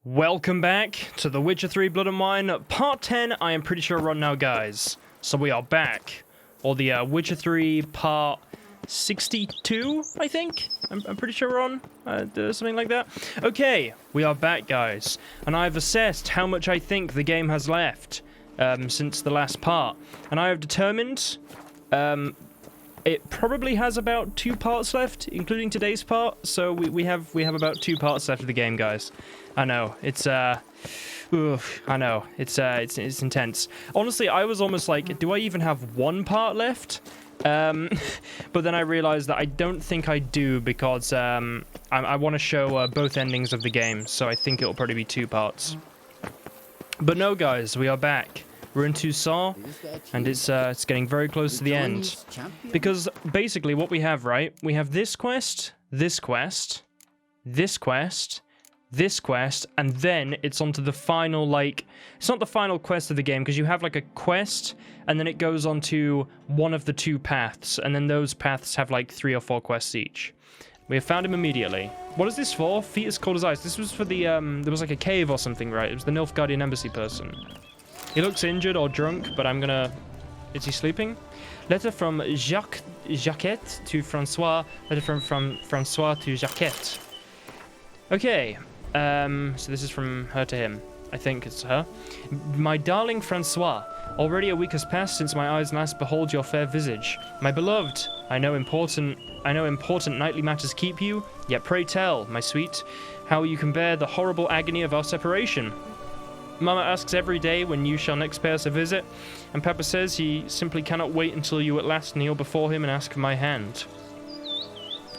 Welcome back to The Witcher 3 Blood and Wine, Part 10, I am pretty sure we're on now, guys. So we are back. Or the Witcher 3 Part 62, I think? I'm pretty sure we're on. Something like that. Okay, we are back, guys. And I've assessed how much I think the game has left since the last part. And I have determined it probably has about 2 parts left, including today's part. So we have about 2 parts left of the game, guys. I know it's I know it's intense. Honestly, I was almost like, do I even have 1 part left? But then I realized that I don't think I do because I want to show both endings of the game, so I think it'll probably be 2 parts. But no, guys, we are back. We're in Tucson, and it's getting very close to the end. Because basically what we have, right? We have this quest, this quest, this quest, this quest, and then it's onto the final, like, it's not the final quest of the game, because you have, like, a quest, and then it goes on to one of the 2 paths, and then those paths have, like, 3 or 4 quests each. We have found him immediately. What is this for? Feet as cold as ice. This was for the, there was, like, a cave or something, right? It was the Nilfgaardian embassy person. He looks injured or drunk, but I'm gonna... Is he sleeping? Letter from Jacquette to Francois. Letter from Francois to Jacquette. Okay. So this is from her to him. I think it's her. My darling Francois, already a week has passed since my eyes last behold your fair visage. My beloved, I know important nightly matters keep you, yet pray tell, my sweet, how you can bear the horrible agony of our separation. Mama asks every day when you shall next pay us a visit, and Papa says he simply cannot wait until you at last kneel before him and ask for my hand.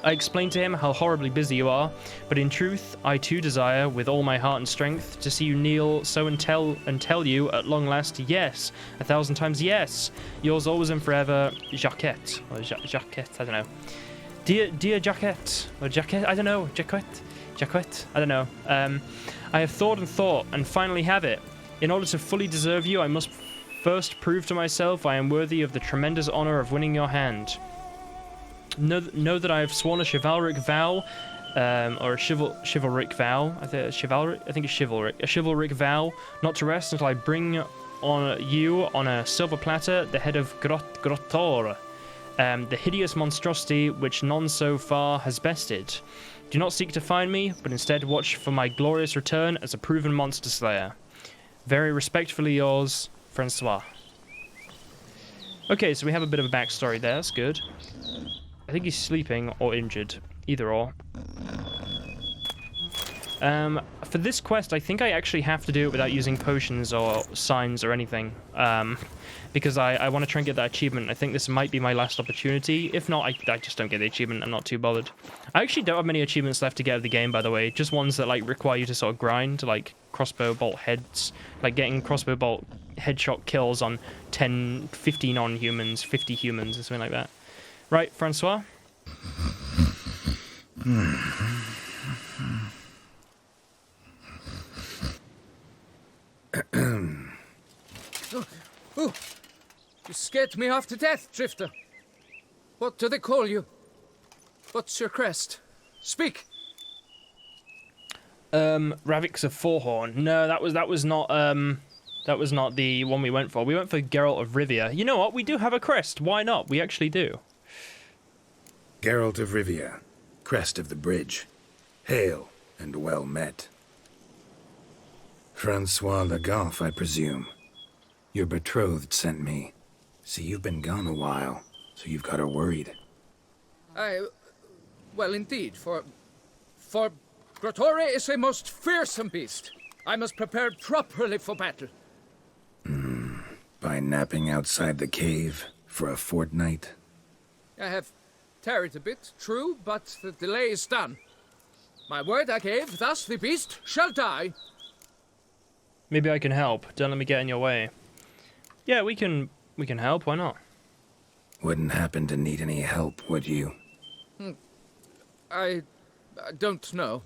I explained to him how horribly busy you are, but in truth, I too desire, with all my heart and strength, to see you kneel so and tell you, at long last, yes, 1,000 times yes. Yours always and forever, Jacquette, or Jacquette, I don't know. Dear Jacquette, or Jacquette, I don't know, Jacquette, I don't know. I have thought and finally have it. In order to fully deserve you, I must first prove to myself I am worthy of the tremendous honor of winning your hand. Know that I have sworn a chivalric vow, or a chivalric vow. I think it's chivalric. A chivalric vow not to rest until I bring on you on a silver platter the head of Grottor, the hideous monstrosity which none so far has bested. Do not seek to find me, but instead watch for my glorious return as a proven monster slayer. Very respectfully yours, Francois. Okay, so we have a bit of a backstory there. That's good. I think he's sleeping or injured. Either or. For this quest, I think I actually have to do it without using potions or signs or anything. Because I want to try and get that achievement. I think this might be my last opportunity. If not, I just don't get the achievement. I'm not too bothered. I actually don't have many achievements left to get out of the game, by the way. Just ones that, like, require you to sort of grind, like crossbow bolt heads. Like getting crossbow bolt headshot kills on 10, 50 non-humans, 50 humans, or something like that. Right, Francois? Oh, you scared me half to death, Drifter. What do they call you? What's your crest? Speak. Ravix of Forehorn. No, that was not the one we went for. We went for Geralt of Rivia. You know what? We do have a crest. Why not? We actually do. Geralt of Rivia, crest of the bridge. Hail and well met. Francois Lagaffe, I presume. Your betrothed sent me. See, you've been gone a while, so you've got her worried. Well, indeed, for Grottor is a most fearsome beast. I must prepare properly for battle. By napping outside the cave for a fortnight? I have tarried a bit, true, but the delay is done. My word I gave, thus the beast shall die. Maybe I can help. Don't let me get in your way. Yeah, we can help. Why not? Wouldn't happen to need any help, would you? I don't know.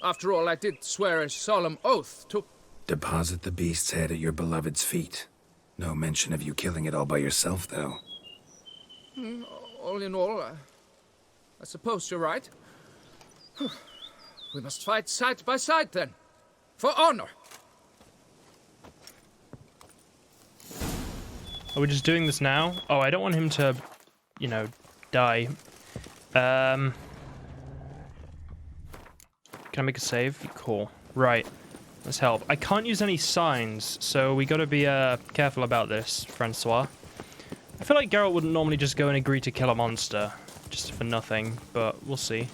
After all, I did swear a solemn oath to... Deposit the beast's head at your beloved's feet. No mention of you killing it all by yourself, though. All in all, I suppose you're right. We must fight side by side, then. For honor! Are we just doing this now? Oh, I don't want him to, you know, die. Can I make a save? Cool. Right. Let's help. I can't use any signs, so we gotta be careful about this, Francois. I feel like Geralt wouldn't normally just go and agree to kill a monster just for nothing, but we'll see.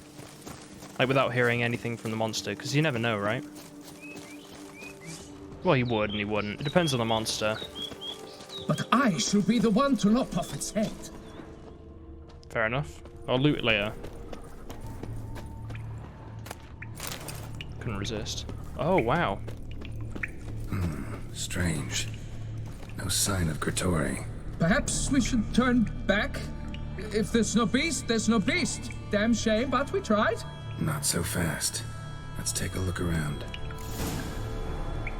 Like, without hearing anything from the monster, because you never know, right? Well, he would and he wouldn't. It depends on the monster. But I shall be the one to lop off its head. Fair enough. I'll loot it later. Couldn't resist. Oh, wow. Strange. No sign of Gratori. Perhaps we should turn back? If there's no beast, there's no beast. Damn shame, but we tried. Not so fast. Let's take a look around.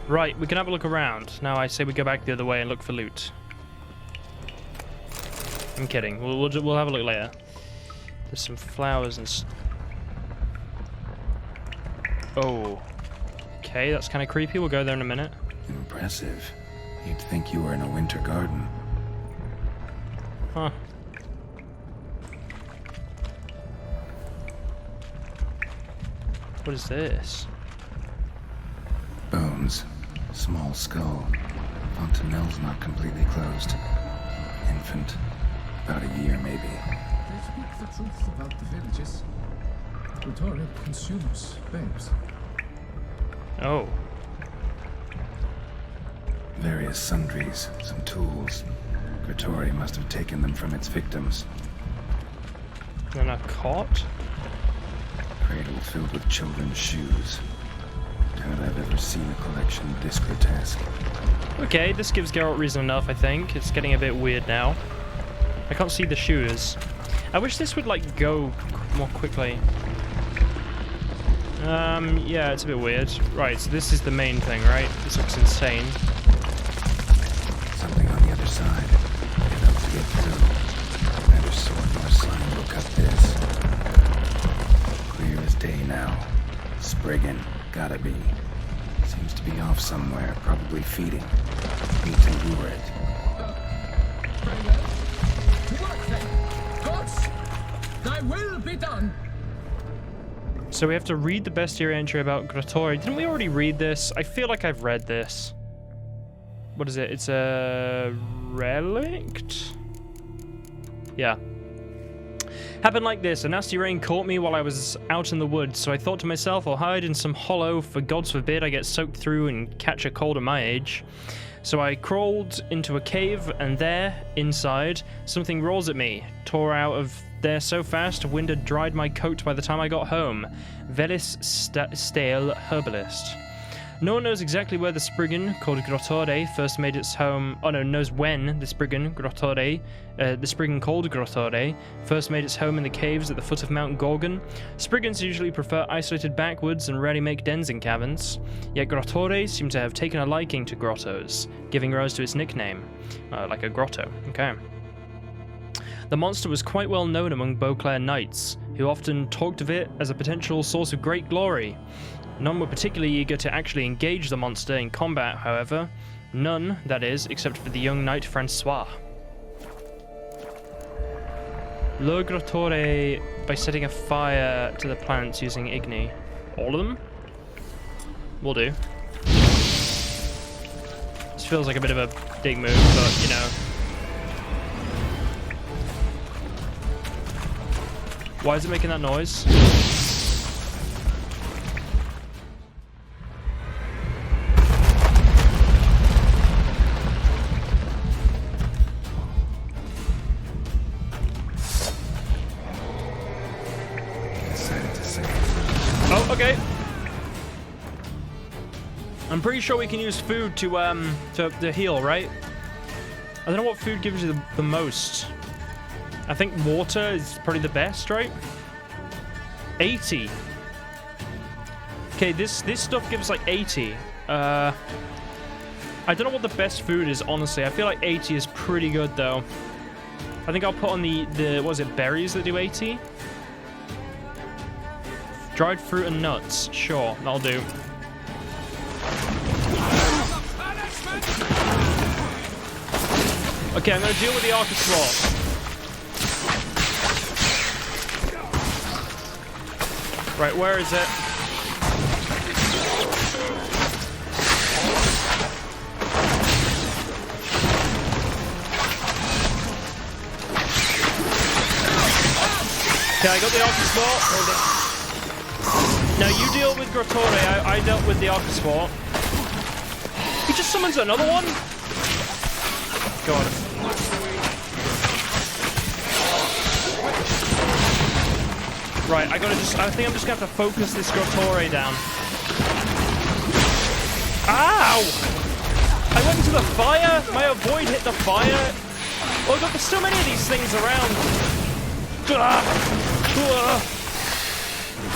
Right, we can have a look around. Now I say we go back the other way and look for loot. I'm kidding. We'll have a look later. There's some flowers and... Oh. Okay, that's kind of creepy. We'll go there in a minute. Impressive. You'd think you were in a winter garden. Huh. What is this? Bones. Small skull. Fontanelle's not completely closed. Infant. About a year, maybe. They speak the truth about the villages. Gratori consumes babes. Oh. Various sundries, some tools. Gratori must have taken them from its victims. And then a cot? Cradle filled with children's shoes. Doubt I've ever seen a collection this grotesque. Okay, this gives Geralt reason enough, I think. It's getting a bit weird now. I can't see the shoes. I wish this would, like, go more quickly. Yeah, it's a bit weird. Right, so this is the main thing, right? This looks insane. Something on the other side. Enough to get through. Never sword nor sign will cut this. Clear as day now. Spriggan. Gotta be. Seems to be off somewhere, probably feeding. Need to lure it. Very well. To work then. Gods, thy will be done. So we have to read the bestiary entry about Gratori. Didn't we already read this? I feel like I've read this. What is it? It's a relict? Yeah. Happened like this. A nasty rain caught me while I was out in the woods, so I thought to myself, I'll hide in some hollow, for gods forbid I get soaked through and catch a cold at my age. So I crawled into a cave, and there, inside, something roars at me. Tore out of there so fast, wind had dried my coat by the time I got home. Velis Stale Herbalist. No one knows exactly where the Spriggan called Gratori first made its home. Oh no, knows when the Spriggan called Gratori first made its home in the caves at the foot of Mount Gorgon. Spriggans usually prefer isolated backwoods and rarely make dens in caverns. Yet Gratori seem to have taken a liking to grottos, giving rise to its nickname, like a grotto. Okay. The monster was quite well known among Beauclair knights, who often talked of it as a potential source of great glory. None were particularly eager to actually engage the monster in combat, however. None, that is, except for the young knight Francois. Lure Gratori by setting a fire to the plants using Igni. All of them? Will do. This feels like a bit of a big move, but, you know. Why is it making that noise? Oh, okay. I'm pretty sure we can use food to heal, right? I don't know what food gives you the most. I think water is probably the best, right? 80. Okay, this stuff gives like 80. I don't know what the best food is, honestly. I feel like 80 is pretty good, though. I think I'll put on the what was it, berries that do 80? Dried fruit and nuts. Sure, that'll do. Okay, I'm gonna deal with the Archosaur. Right, where is it? Okay, I got the Archosaur. Now you deal with Grottore, I dealt with the Archosaur. He just summons another one? God. Right, I think I'm just gonna have to focus this Grottore down. Ow! I went into the fire? My avoid hit the fire? Oh god, there's so many of these things around.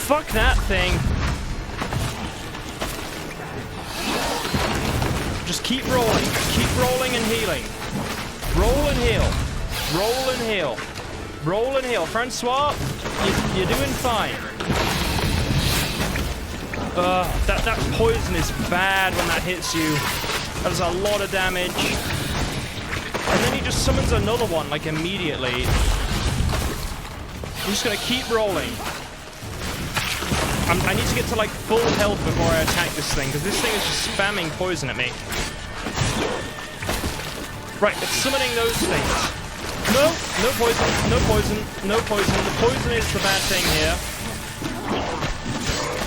Fuck that thing. Just keep rolling and healing. Roll and heal. Roll and heal. Roll and heal. Francois, you're doing fine. That poison is bad when that hits you. That does a lot of damage. And then he just summons another one, like, immediately. I'm just gonna keep rolling. I need to get to, like, full health before I attack this thing, because this thing is just spamming poison at me. Right, it's summoning those things. No, no poison, no poison, no poison. The poison is the bad thing here.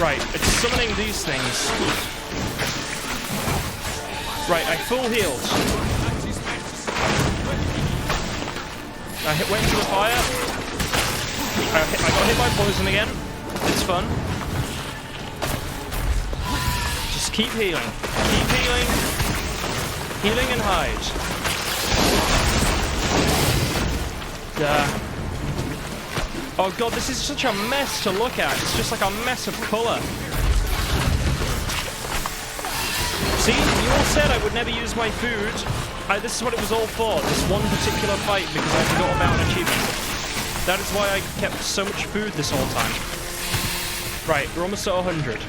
Right, it's summoning these things. Right, I full healed. I went into the fire. I got hit by poison again. It's fun. Just keep healing. Keep healing. Healing and hide. Oh god, this is such a mess to look at. It's just like a mess of colour. See, you all said I would never use my food. This is what it was all for. This one particular fight, because I forgot about an achievement. That is why I kept so much food this whole time. Right, we're almost at 100.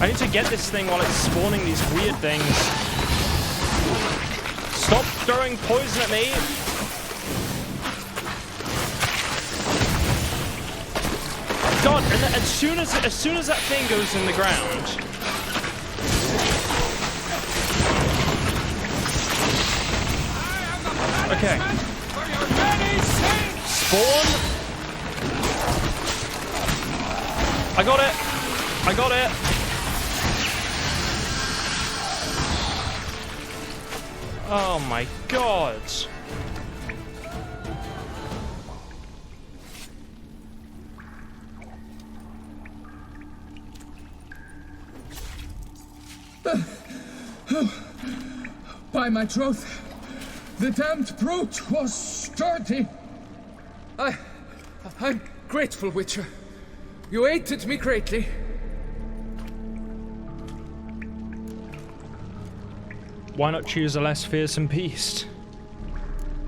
I need to get this thing while it's spawning these weird things. Stop throwing poison at me! God, and as soon as that thing goes in the ground. Okay. Spawn. I got it. I got it. Oh my god. By my troth, the damned brute was sturdy. I'm grateful, Witcher. You aided me greatly. Why not choose a less fearsome beast?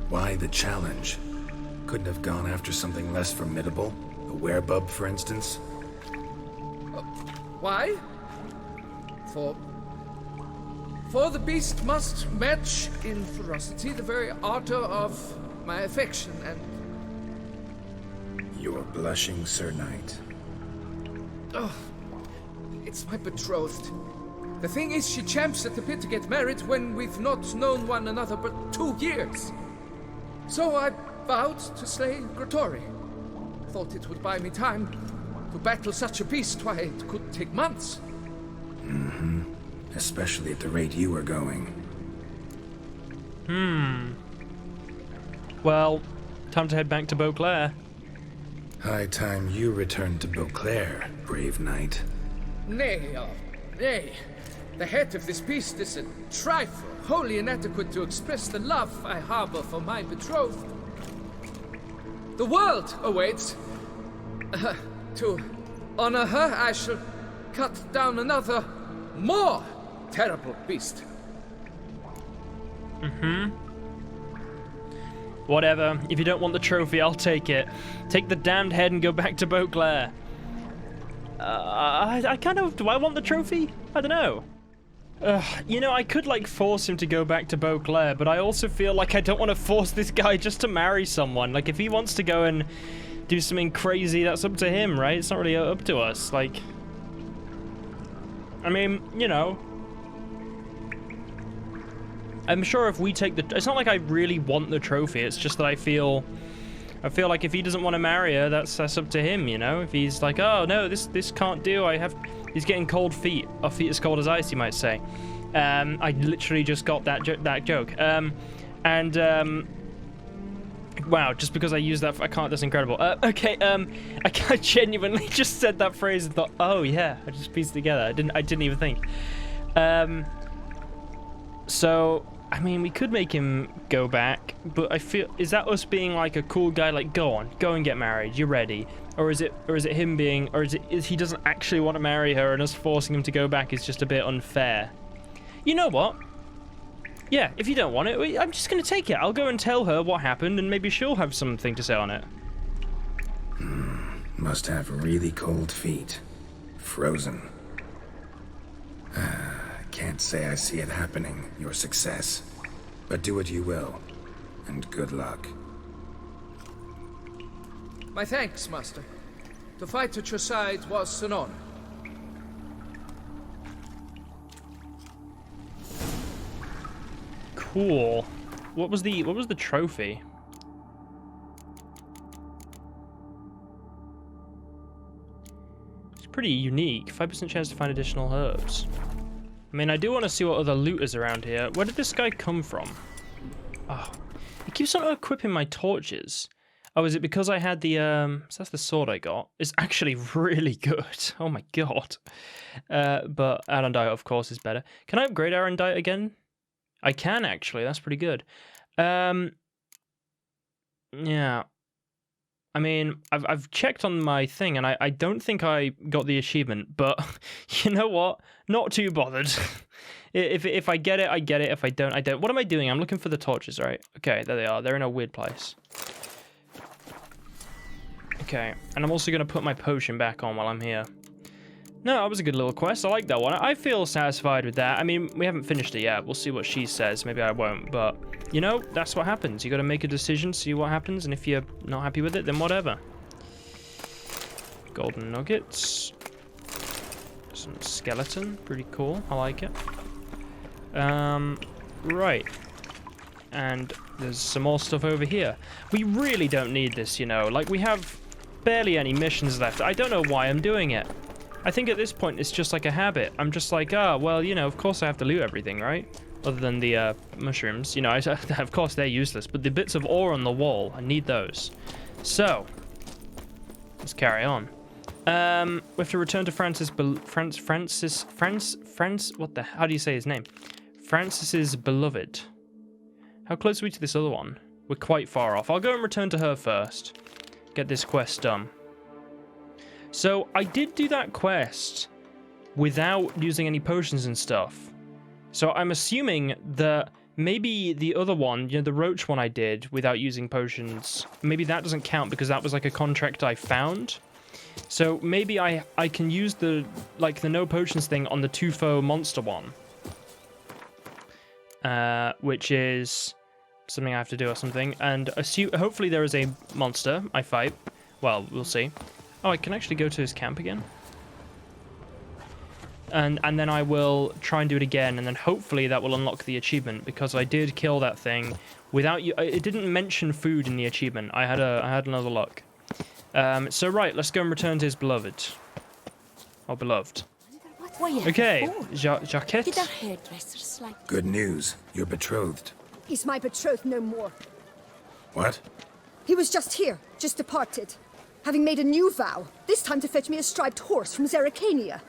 Why the challenge? Couldn't have gone after something less formidable? A werebub, for instance? Why? For the beast must match in ferocity the very ardor of my affection, and... You're blushing, Sir Knight. Oh, it's my betrothed. The thing is, she champs at the pit to get married when we've not known one another but 2 years. So I vowed to slay Grottore. Thought it would buy me time to battle such a beast. Why, it could take months. Mm-hmm. Especially at the rate you were going. Well, time to head back to Beauclair. High time you returned to Beauclair, brave knight. Nay, nay. The head of this beast is a trifle, wholly inadequate to express the love I harbor for my betrothed. The world awaits. To honor her, I shall cut down another, more terrible beast. Whatever. If you don't want the trophy, I'll take it. Take the damned head and go back to Beauclair. I kind of... Do I want the trophy? I don't know. You know, I could, like, force him to go back to Beauclair, but I also feel like I don't want to force this guy just to marry someone. Like, if he wants to go and do something crazy, that's up to him, right? It's not really up to us. Like, I mean, you know, I'm sure if we take the... It's not like I really want the trophy, it's just that I feel like if he doesn't want to marry her, that's up to him, you know? If he's like, oh, no, this can't do, he's getting cold feet, or feet as cold as ice, you might say. I literally just got that joke. Wow, just because I used that, I can't, that's incredible. Okay, I genuinely just said that phrase and thought, oh yeah, I just pieced it together. I didn't even think. So, I mean, we could make him go back, but I feel, is that us being like a cool guy, like, go and get married, you're ready? Or is it him being, or is he doesn't actually want to marry her and us forcing him to go back is just a bit unfair? You know what? Yeah, if you don't want it, I'm just going to take it. I'll go and tell her what happened and maybe she'll have something to say on it. Must have really cold feet. Frozen. Can't say I see it happening, your success. But do what you will, and good luck. My thanks, Master. To fight at your side was an honor. Cool. What was the trophy? It's pretty unique. 5% chance to find additional herbs. I mean, I do want to see what other loot is around here. Where did this guy come from? Oh, he keeps on equipping my torches. Oh, is it because I had the, so that's the sword I got. It's actually really good. Oh my god. But Arendite, of course, is better. Can I upgrade Arendite again? I can, actually. That's pretty good. Yeah. I mean, I've checked on my thing, and I don't think I got the achievement, but you know what? Not too bothered. If I get it, I get it. If I don't, I don't. What am I doing? I'm looking for the torches, right? Okay, there they are. They're in a weird place. Okay, and I'm also going to put my potion back on while I'm here. No, that was a good little quest. I like that one. I feel satisfied with that. I mean, we haven't finished it yet. We'll see what she says. Maybe I won't, but, you know, that's what happens. You got to make a decision, see what happens, and if you're not happy with it, then whatever. Golden nuggets. Some skeleton. Pretty cool. I like it. Right. And there's some more stuff over here. We really don't need this, you know. Like, we have barely any missions left. I don't know why I'm doing it. I think at this point it's just like a habit. I'm just like, well, you know, of course I have to loot everything, right? Other than the mushrooms. You know, of course they're useless, but the bits of ore on the wall, I need those. So, let's carry on. We have to return to how do you say his name? Francis's beloved. How close are we to this other one? We're quite far off. I'll go and return to her first. Get this quest done. So, I did do that quest without using any potions and stuff. So, I'm assuming that maybe the other one, you know, the roach one I did without using potions, maybe that doesn't count because that was like a contract I found. So, maybe I can use the no potions thing on the TUFO monster one. Which is something I have to do or something. And hopefully there is a monster I fight. Well, we'll see. Oh, I can actually go to his camp again. And then I will try and do it again, and then hopefully that will unlock the achievement, because I did kill that thing without you. It didn't mention food in the achievement. I had another look. So right, let's go and return to his beloved. Or beloved. Okay, Jaquette. Good news. You're betrothed. He's my betrothed no more. What? He was just here, just departed. Having made a new vow, this time to fetch me a striped horse from Zerrikania.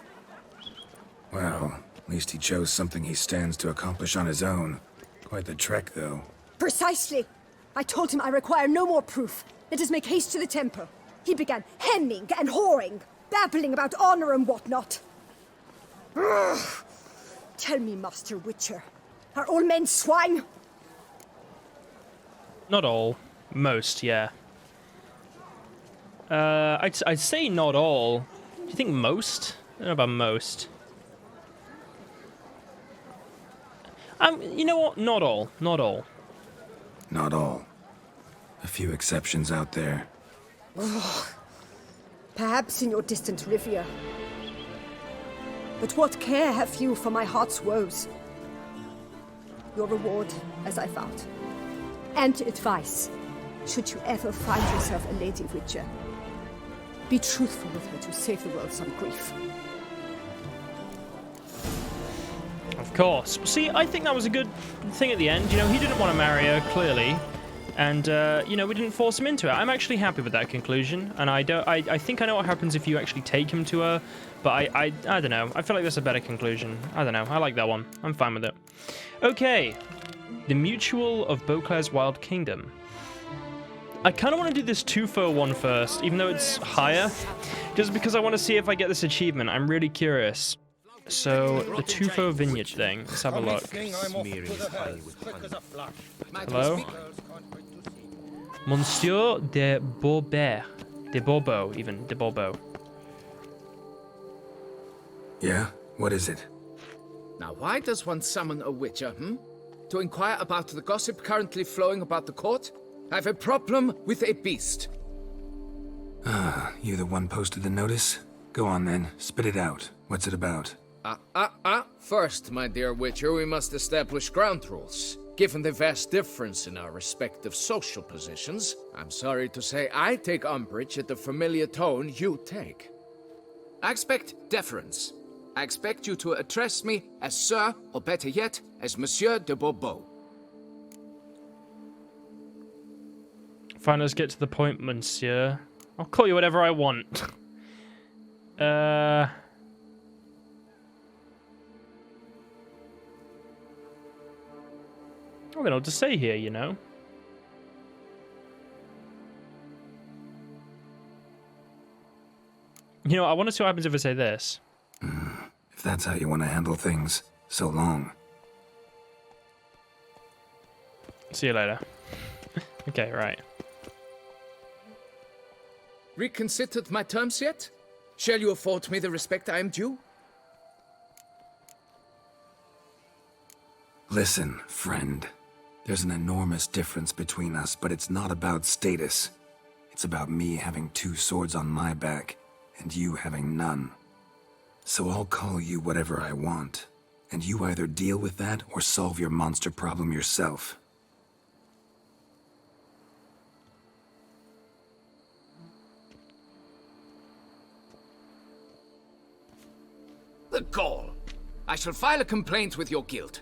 Well, at least he chose something he stands to accomplish on his own. Quite the trek, though. Precisely. I told him I require no more proof. Let us make haste to the temple. He began hemming and whoring, babbling about honor and whatnot. Ugh. Tell me, Master Witcher, are all men swine? Not all. Most, yeah. I'd say not all. Do you think most? I don't know about most. You know what? Not all. Not all. Not all. A few exceptions out there. Perhaps in your distant Rivia. But what care have you for my heart's woes? Your reward, as I found. And advice, should you ever find yourself a Lady Witcher. Be truthful with her to save the world some grief. Of course. See, I think that was a good thing at the end. You know, he didn't want to marry her, clearly. And, you know, we didn't force him into it. I'm actually happy with that conclusion. And I think I know what happens if you actually take him to her. But I don't know. I feel like that's a better conclusion. I don't know. I like that one. I'm fine with it. Okay. The Mutual of Beauclair's Wild Kingdom. I kind of want to do this TUFO one first, even though it's higher. Just because I want to see if I get this achievement. I'm really curious. So, the TUFO vineyard thing. Let's have a look. Hello? Monsieur de Beaubert. De Bourbeau, even. De Bourbeau. Yeah? What is it? Now, why does one summon a witcher, To inquire about the gossip currently flowing about the court? I have a problem with a beast. Ah, you the one posted the notice? Go on then, spit it out. What's it about? First, my dear witcher, we must establish ground rules. Given the vast difference in our respective social positions, I'm sorry to say I take umbrage at the familiar tone you take. I expect deference. I expect you to address me as Sir, or better yet, as Monsieur de Bourbeau. Fine, let's get to the point, monsieur. I'll call you whatever I want. I don't know what to say here, you know. You know, I want to see what happens if I say this. If that's how you want to handle things, so long. See you later. Okay, right. Reconsidered my terms yet? Shall you afford me the respect I am due? Listen, friend. There's an enormous difference between us, but it's not about status. It's about me having 2 swords on my back, and you having none. So I'll call you whatever I want, and you either deal with that or solve your monster problem yourself. The gall! I shall file a complaint with your guild.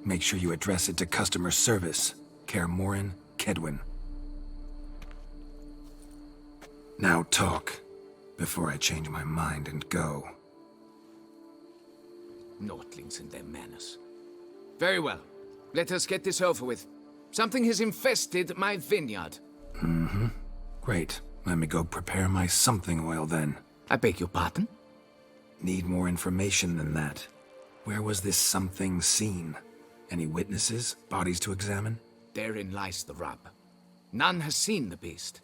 Make sure you address it to customer service. Kaer Morhen, Kedwin. Now talk, before I change my mind and go. Notlings and their manners. Very well. Let us get this over with. Something has infested my vineyard. Great. Let me go prepare my something oil then. I beg your pardon? Need more information than that. Where was this something seen? Any witnesses? Bodies to examine? Therein lies the rub. None has seen the beast.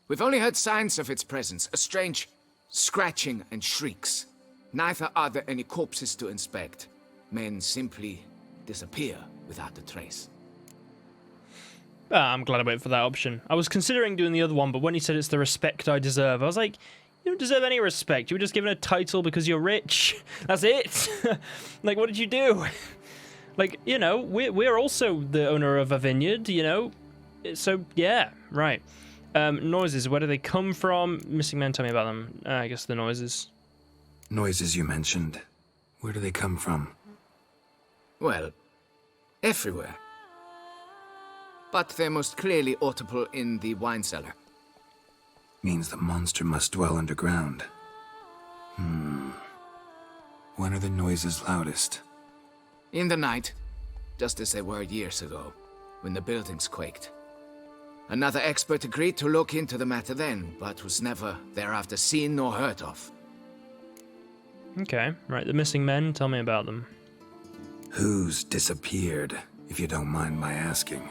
We've only heard signs of its presence, a strange scratching and shrieks. Neither are there any corpses to inspect. Men simply disappear without a trace. I'm glad I waited for that option. I was considering doing the other one, but when he said it's the respect I deserve, I was like, you don't deserve any respect. You were just given a title because you're rich. That's it. Like, what did you do? Like, you know, we're also the owner of a vineyard, you know? So, yeah, right. Noises, where do they come from? Missing men, tell me about them. I guess the noises. Noises you mentioned. Where do they come from? Well, everywhere. But they're most clearly audible in the wine cellar. Means the monster must dwell underground. When are the noises loudest? In the night, just as they were years ago, when the buildings quaked. Another expert agreed to look into the matter then, but was never thereafter seen nor heard of. Okay, right, the missing men, tell me about them. Who's disappeared, if you don't mind my asking?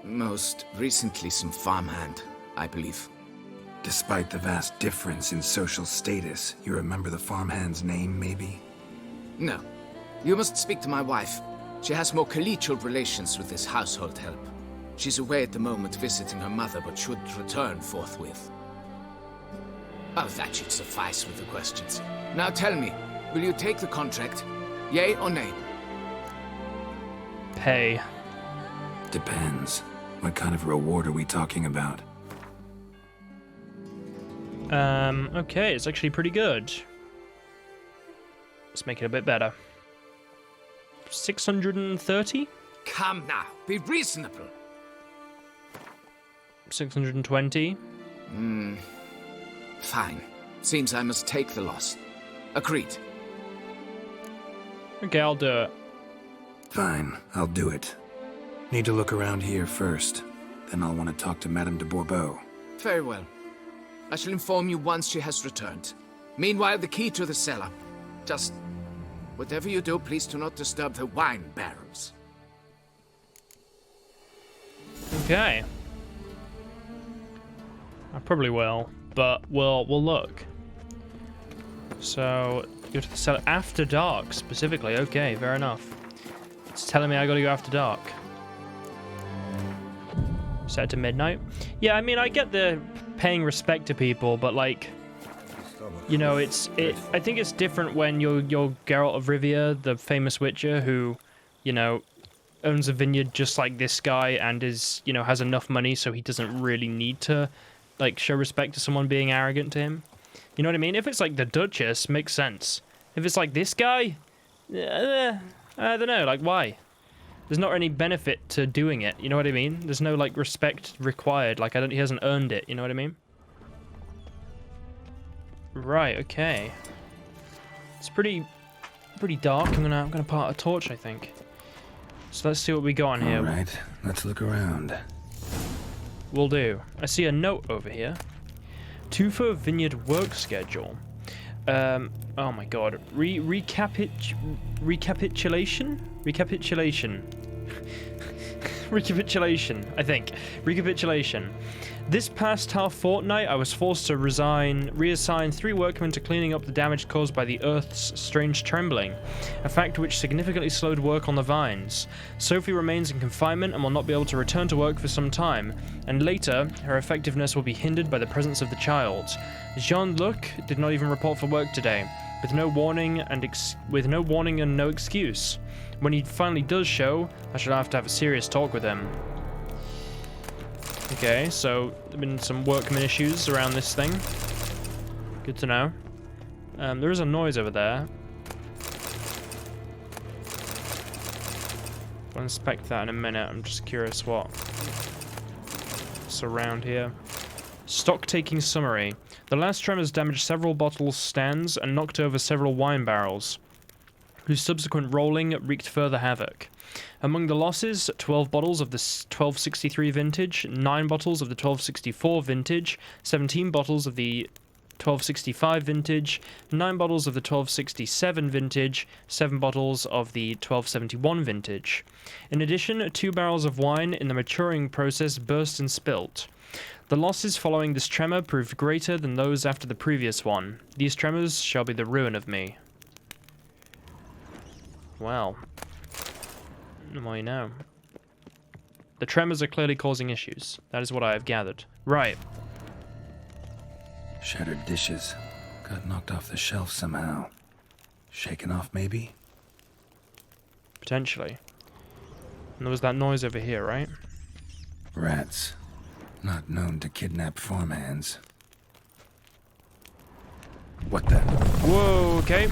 Most recently some farmhand, I believe. Despite the vast difference in social status, you remember the farmhand's name, maybe? No. You must speak to my wife. She has more collegial relations with this household help. She's away at the moment visiting her mother, but should return forthwith. Oh, that should suffice with the questions. Now tell me, will you take the contract? Yay or nay? Pay. Depends. What kind of reward are we talking about? Okay, it's actually pretty good. Let's make it a bit better. 630? Come now, be reasonable. 620? Fine. Seems I must take the loss. Agreed. Okay, I'll do it. Fine, I'll do it. Need to look around here first. Then I'll want to talk to Madame de Bourbeau. Very well. I shall inform you once she has returned. Meanwhile, the key to the cellar. Just... whatever you do, please do not disturb the wine barrels. Okay. I probably will, but we'll look. So, go to the cellar after dark, specifically. Okay, fair enough. It's telling me I gotta go after dark. Set it to midnight. Yeah, I mean, I get the paying respect to people, but like, you know, I think it's different when you're Geralt of Rivia, the famous Witcher, who, you know, owns a vineyard just like this guy and is, you know, has enough money so he doesn't really need to, like, show respect to someone being arrogant to him. You know what I mean? If it's like the Duchess, makes sense. If it's like this guy, I don't know, like, why? There's not any benefit to doing it, you know what I mean? There's no, like, respect required, like, he hasn't earned it, you know what I mean? Right, okay. It's pretty dark. I'm gonna part a torch, I think. So let's see what we got on here. Alright, let's look around. Will do. I see a note over here. TUFO vineyard work schedule. Oh my god. Recapitulation, I think. Recapitulation. This past half fortnight, I was forced to reassign 3 workmen to cleaning up the damage caused by the Earth's strange trembling, a fact which significantly slowed work on the vines. Sophie remains in confinement and will not be able to return to work for some time, and later, her effectiveness will be hindered by the presence of the child. Jean-Luc did not even report for work today, with no warning and no excuse. When he finally does show, I shall have to have a serious talk with him. Okay, so there have been some workman issues around this thing. Good to know. There is a noise over there. I'll inspect that in a minute. I'm just curious what's around here. Stock taking summary. The last tremors damaged several bottle stands and knocked over several wine barrels, whose subsequent rolling wreaked further havoc. Among the losses, 12 bottles of the 1263 vintage, 9 bottles of the 1264 vintage, 17 bottles of the 1265 vintage, 9 bottles of the 1267 vintage, 7 bottles of the 1271 vintage. In addition, 2 barrels of wine in the maturing process burst and spilt. The losses following this tremor proved greater than those after the previous one. These tremors shall be the ruin of me. Well, the more you know. The tremors are clearly causing issues. That is what I have gathered. Right. Shattered dishes. Got knocked off the shelf somehow. Shaken off, maybe? Potentially. And there was that noise over here, right? Rats. Not known to kidnap farmhands. What the? Whoa, okay.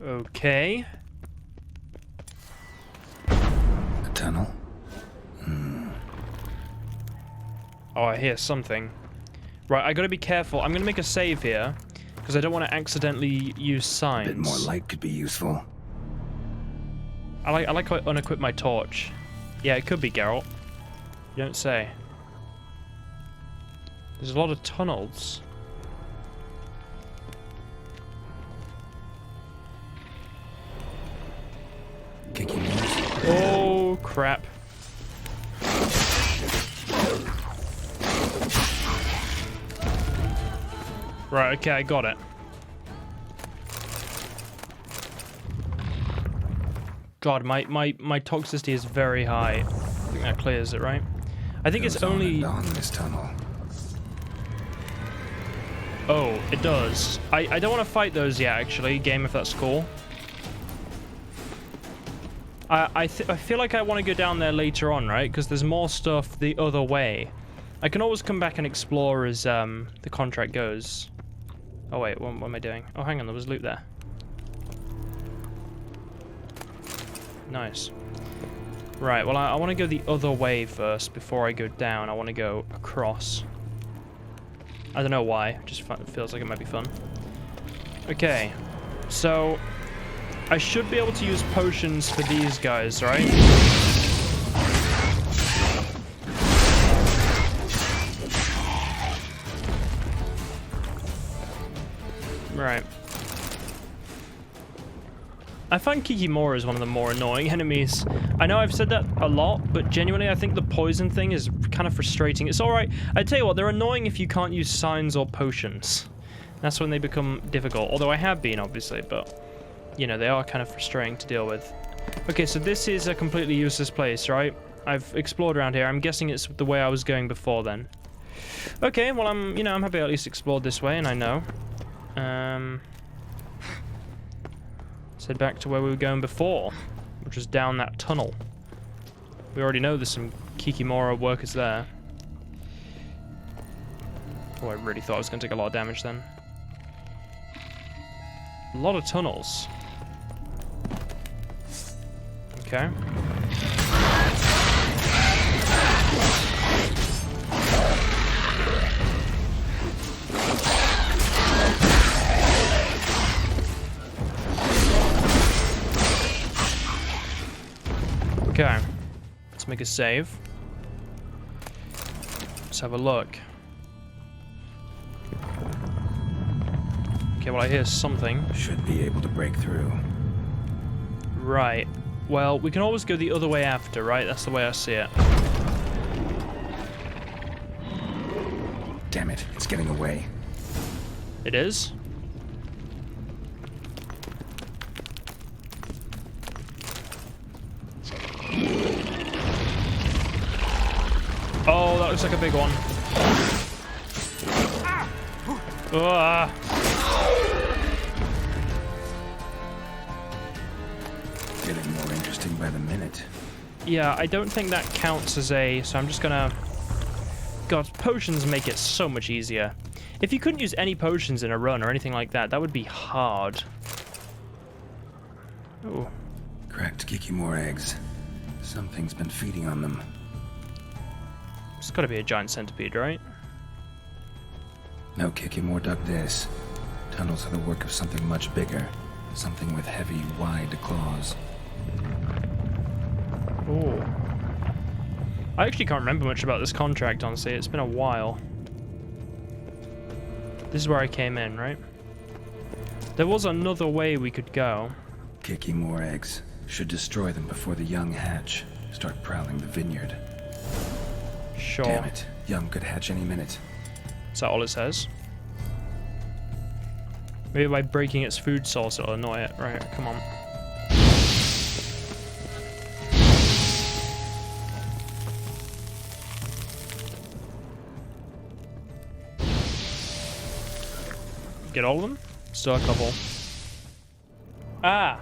Okay. A tunnel? Oh, I hear something. Right, I gotta be careful. I'm gonna make a save here, because I don't want to accidentally use signs. A bit more light could be useful. I like how I unequip my torch. Yeah, it could be Geralt. You don't say. There's a lot of tunnels. Kicking yours? Oh, crap. Right, okay, I got it. God, my toxicity is very high. I think that clears it, right? I think it's only... on this tunnel. Oh, it does. I don't want to fight those yet, actually, game, if that's cool. I feel like I want to go down there later on, right? Because there's more stuff the other way. I can always come back and explore as the contract goes. Oh, wait, what am I doing? Oh, hang on, there was loot there. Nice. Right, well, I want to go the other way first before I go down. I want to go across. I don't know why. It just feels like it might be fun. Okay. So, I should be able to use potions for these guys, right? Right. I find Kikimora is one of the more annoying enemies. I know I've said that a lot, but genuinely I think the poison thing is kind of frustrating. It's alright. I tell you what, they're annoying if you can't use signs or potions. That's when they become difficult. Although I have been, obviously, but... You know, they are kind of frustrating to deal with. Okay, so this is a completely useless place, right? I've explored around here. I'm guessing it's the way I was going before then. Okay, well, I'm happy I at least explored this way, and I know. Let's head back to where we were going before, which was down that tunnel. We already know there's some Kikimora workers there. Oh, I really thought I was going to take a lot of damage then. A lot of tunnels. Okay. Okay, let's make a save. Let's have a look. Okay, well, I hear something. Should be able to break through. Right. Well, we can always go the other way after, right? That's the way I see it. Damn it, it's getting away. It is? Oh, that looks like a big one. Ah. Getting more interesting by the minute. Yeah, I don't think that counts as a... So I'm just gonna... God, potions make it so much easier. If you couldn't use any potions in a run or anything like that, that would be hard. Oh. Cracked Kikimora eggs. Something's been feeding on them. It's gotta be a giant centipede, right? No Kikimora dug this. Tunnels are the work of something much bigger. Something with heavy, wide claws. Oh. I actually can't remember much about this contract, honestly. It's been a while. This is where I came in, right? There was another way we could go. Kikimora eggs. Should destroy them before the young hatch. Start prowling the vineyard. Sure. Damn it. Young could hatch any minute. Is that all it says? Maybe by breaking its food source it'll annoy it. Right, come on. Get all of them? Still a couple. Ah!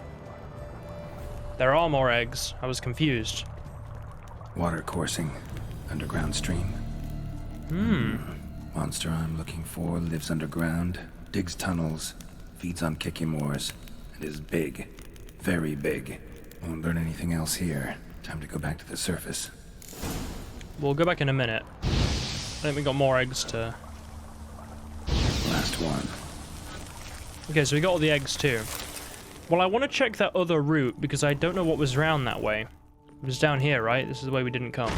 There are more eggs. I was confused. Water coursing. Underground stream. Monster I'm looking for lives underground, digs tunnels, feeds on Kikimoras, and is big. Very big. Won't learn anything else here. Time to go back to the surface. We'll go back in a minute. I think we got more eggs to... Last one. Okay, so we got all the eggs too. Well, I want to check that other route because I don't know what was around that way. It was down here, right? This is the way we didn't come.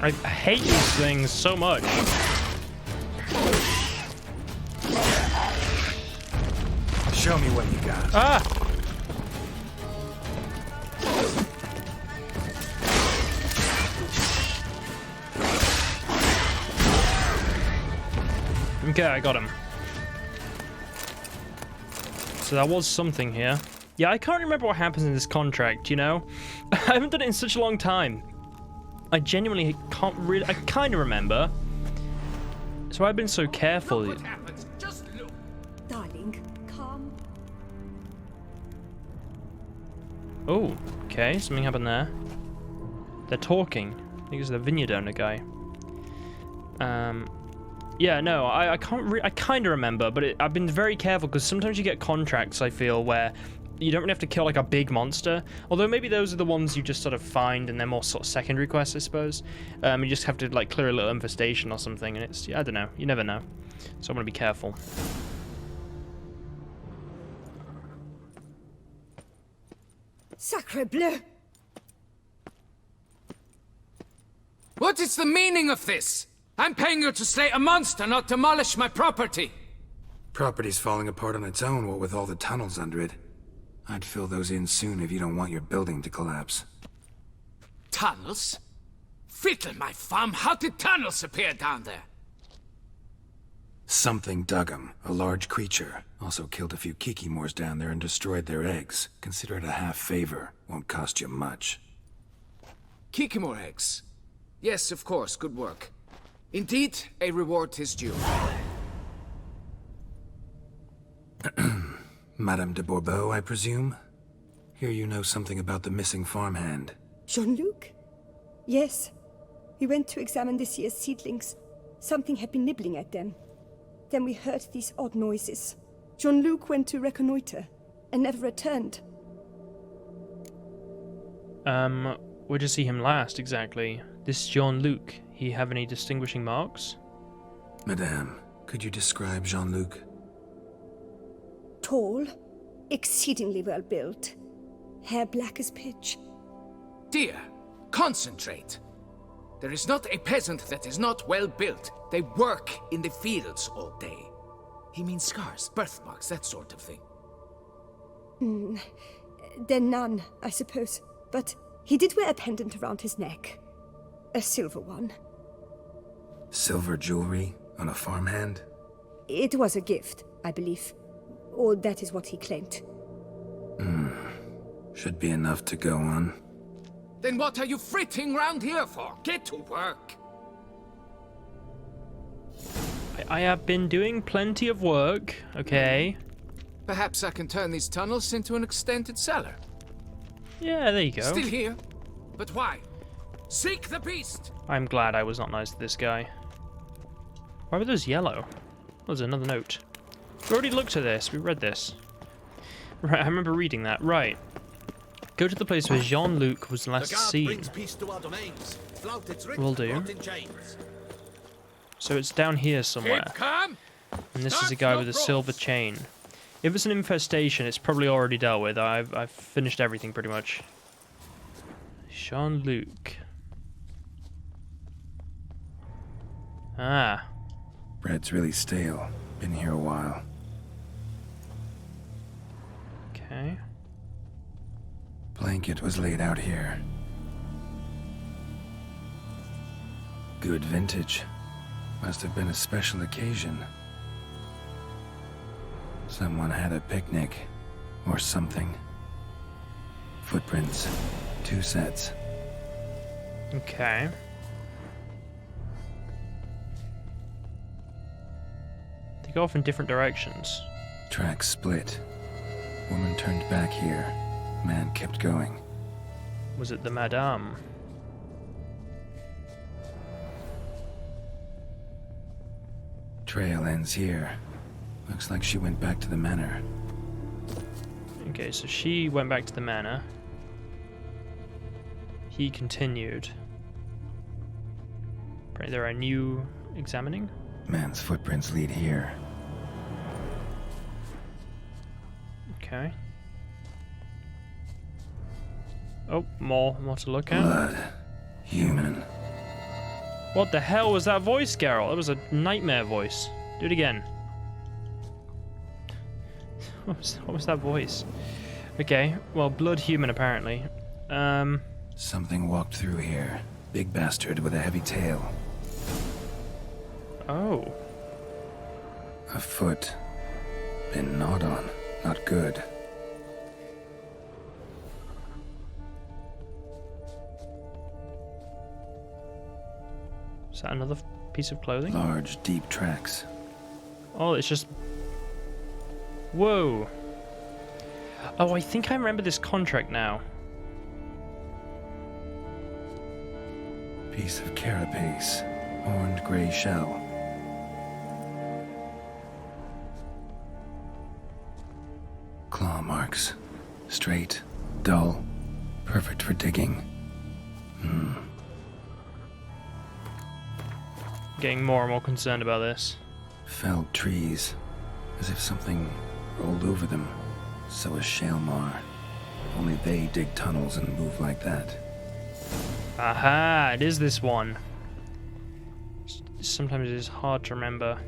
I hate these things so much. Show me what you got. Ah! Okay, I got him. So that was something here. Yeah, I can't remember what happens in this contract, you know? I haven't done it in such a long time. I genuinely can't really... I kind of remember. So I've been so careful. Look what happens. Just look. Darling, calm. Oh, okay, something happened there. They're talking. I think it's the vineyard owner guy. Yeah, no, I can't I kind of remember, but I've been very careful because sometimes you get contracts, I feel, where you don't really have to kill like a big monster. Although maybe those are the ones you just sort of find and they're more sort of secondary quests, I suppose. You just have to like clear a little infestation or something, and it's, I don't know, you never know. So I'm gonna be careful. Sacre bleu! What is the meaning of this? I'm paying you to slay a monster, not demolish my property. Property's falling apart on its own, what with all the tunnels under it. I'd fill those in soon if you don't want your building to collapse. Tunnels? Fiddle my thumb, how did tunnels appear down there? Something dug 'em. A large creature. Also killed a few kikimores down there and destroyed their eggs. Consider it a half favor. Won't cost you much. Kikimore eggs. Yes, of course, good work. Indeed, a reward is due. Madame de Bourbeau, I presume? Hear you know something about the missing farmhand. Jean-Luc? Yes. We went to examine this year's seedlings. Something had been nibbling at them. Then we heard these odd noises. Jean-Luc went to reconnoiter and never returned. Where'd you see him last, exactly? This Jean-Luc, he have any distinguishing marks? Madame, could you describe Jean-Luc? Tall, exceedingly well built, hair black as pitch. Dear, concentrate. There is not a peasant that is not well built. They work in the fields all day. He means scars, birthmarks, that sort of thing. Then none, I suppose. But he did wear a pendant around his neck. A silver one. Silver jewelry on a farmhand? It was a gift, I believe. Or that is what he claimed. Should be enough to go on. Then what are you fritting round here for? Get to work. I have been doing plenty of work, okay? Perhaps I can turn these tunnels into an extended cellar. Yeah, there you go. Still here? But why? Seek the beast! I'm glad I was not nice to this guy. Why were those yellow? Oh, there's another note. We already looked at this. We read this. Right, I remember reading that. Right. Go to the place where Jean-Luc was last seen. Will do. So it's down here somewhere. Keep calm! And this is a guy with a silver chain. If it's an infestation, it's probably already dealt with. I've finished everything pretty much. Jean-Luc. Ah. Bread's really stale. Been here a while. Okay. Blanket was laid out here. Good vintage. Must have been a special occasion. Someone had a picnic. Or something. Footprints. 2 sets. Okay. They go off in different directions. Tracks split. Woman turned back here. Man kept going. Was it the Madame? Trail ends here. Looks like she went back to the manor. Okay, so she went back to the manor. He continued. Apparently there are new examining. Man's footprints lead here. Okay. Oh, more to look at. Blood. Human. What the hell was that voice, Geralt? That was a nightmare voice. Do it again. What was that voice? Okay, well, blood human apparently. Something walked through here. Big bastard with a heavy tail. Oh. A foot. Been gnawed on. Not good. Is that another piece of clothing? Large, deep tracks. Oh, it's just... Whoa. Oh, I think I remember this contract now. Piece of carapace. Horned gray shell. Claw marks. Straight, dull, perfect for digging. Getting more and more concerned about this. Felled trees, as if something rolled over them. So is Shalmar. Only they dig tunnels and move like that. Aha, it is this one. Sometimes it is hard to remember.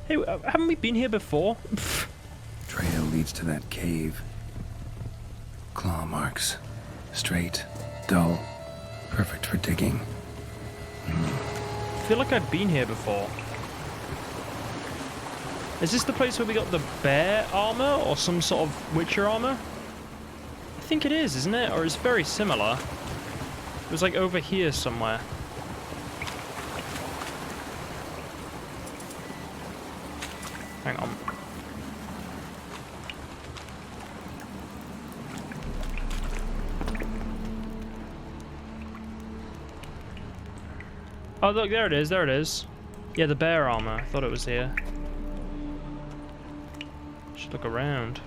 Hey, haven't we been here before? Trail leads to that cave. Claw marks. Straight, dull, perfect for digging. I feel like I've been here before. Is this the place where we got the bear armor or some sort of Witcher armor? I think it is, isn't it? Or it's very similar. It was like over here somewhere. Hang on. Oh look, there it is, there it is. Yeah, the bear armor. I thought it was here. Should look around.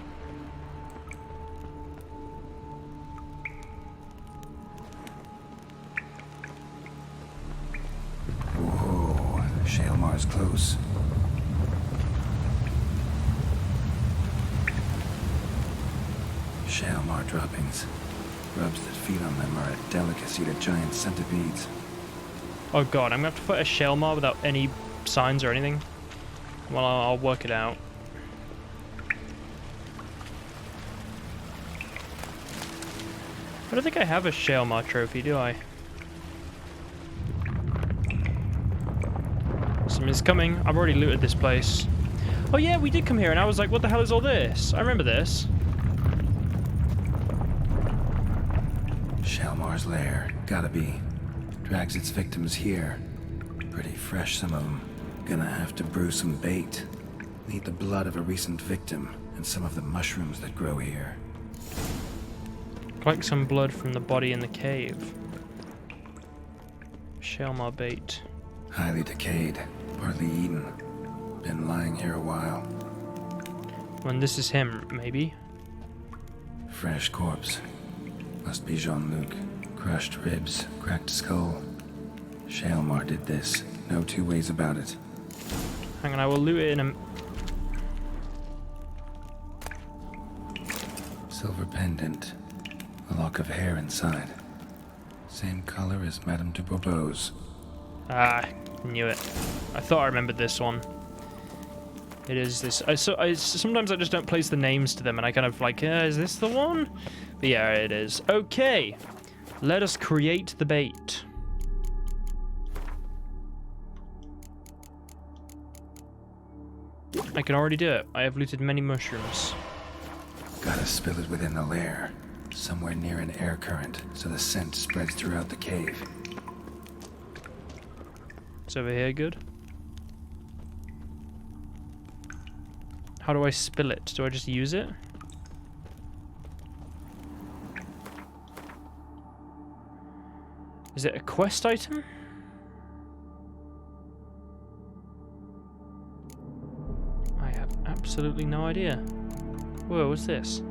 Whoa, Shalmar's close. Shalmar droppings. Grubs that feed on them are a delicacy to giant centipedes. Oh god, I'm gonna have to put a Shalmar without any signs or anything. Well, I'll work it out. I don't think I have a Shalmar trophy, do I? Something's coming. I've already looted this place. Oh yeah, we did come here and I was like, what the hell is all this? I remember this. Shalmar's lair. Gotta be. Drags its victims here. Pretty fresh, some of them. Gonna have to brew some bait. Need the blood of a recent victim and some of the mushrooms that grow here. Collect some blood from the body in the cave. Shalmar bait. Highly decayed. Partly eaten. Been lying here a while. When this is him, maybe? Fresh corpse. Must be Jean-Luc. Crushed ribs, cracked skull. Shalmar did this. No two ways about it. Hang on, I will loot it in a... Silver pendant. A lock of hair inside. Same color as Madame de Bourbeau's. Ah, knew it. I thought I remembered this one. It is this. Sometimes I just don't place the names to them and I kind of like, is this the one? But yeah, it is. Okay. Let us create the bait. I can already do it. I have looted many mushrooms. Gotta spill it within the lair. Somewhere near an air current, so the scent spreads throughout the cave. It's over here, good. How do I spill it? Do I just use it? Is it a quest item? I have absolutely no idea. Whoa, what's this?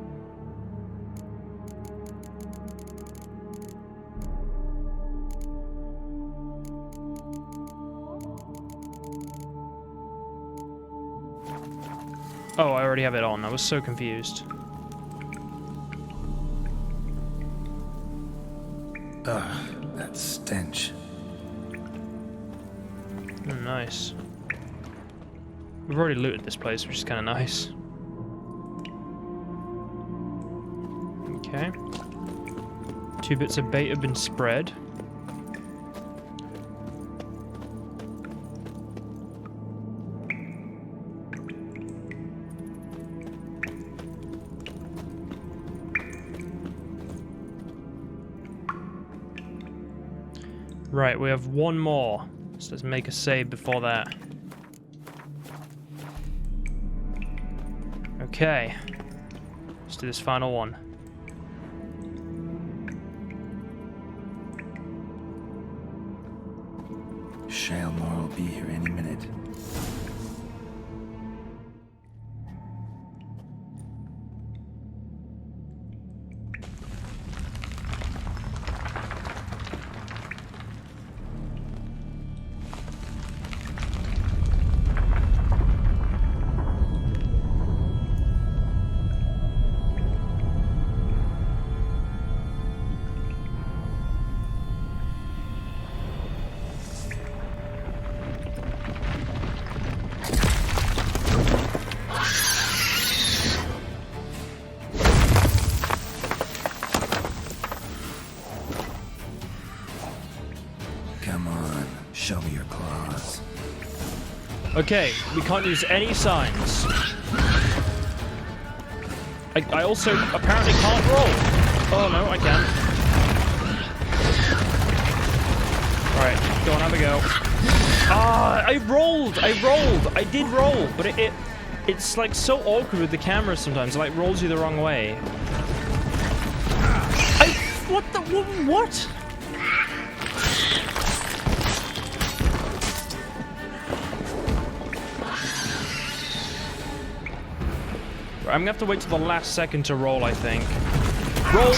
Oh, I already have it on. I was so confused. Ugh, that stench. Oh, nice. We've already looted this place, which is kind of nice. Okay. 2 bits of bait have been spread. Right, we have 1 more. So let's make a save before that. Okay. Let's do this final one. Shalemore will be here any minute. Come on, show me your claws. Okay, we can't use any signs. I also apparently can't roll. Oh no, I can. Alright, go on, have a go. Ah, I rolled! I did roll, but it's like so awkward with the camera sometimes. It like rolls you the wrong way. What? I'm gonna have to wait till the last second to roll, I think. Roll!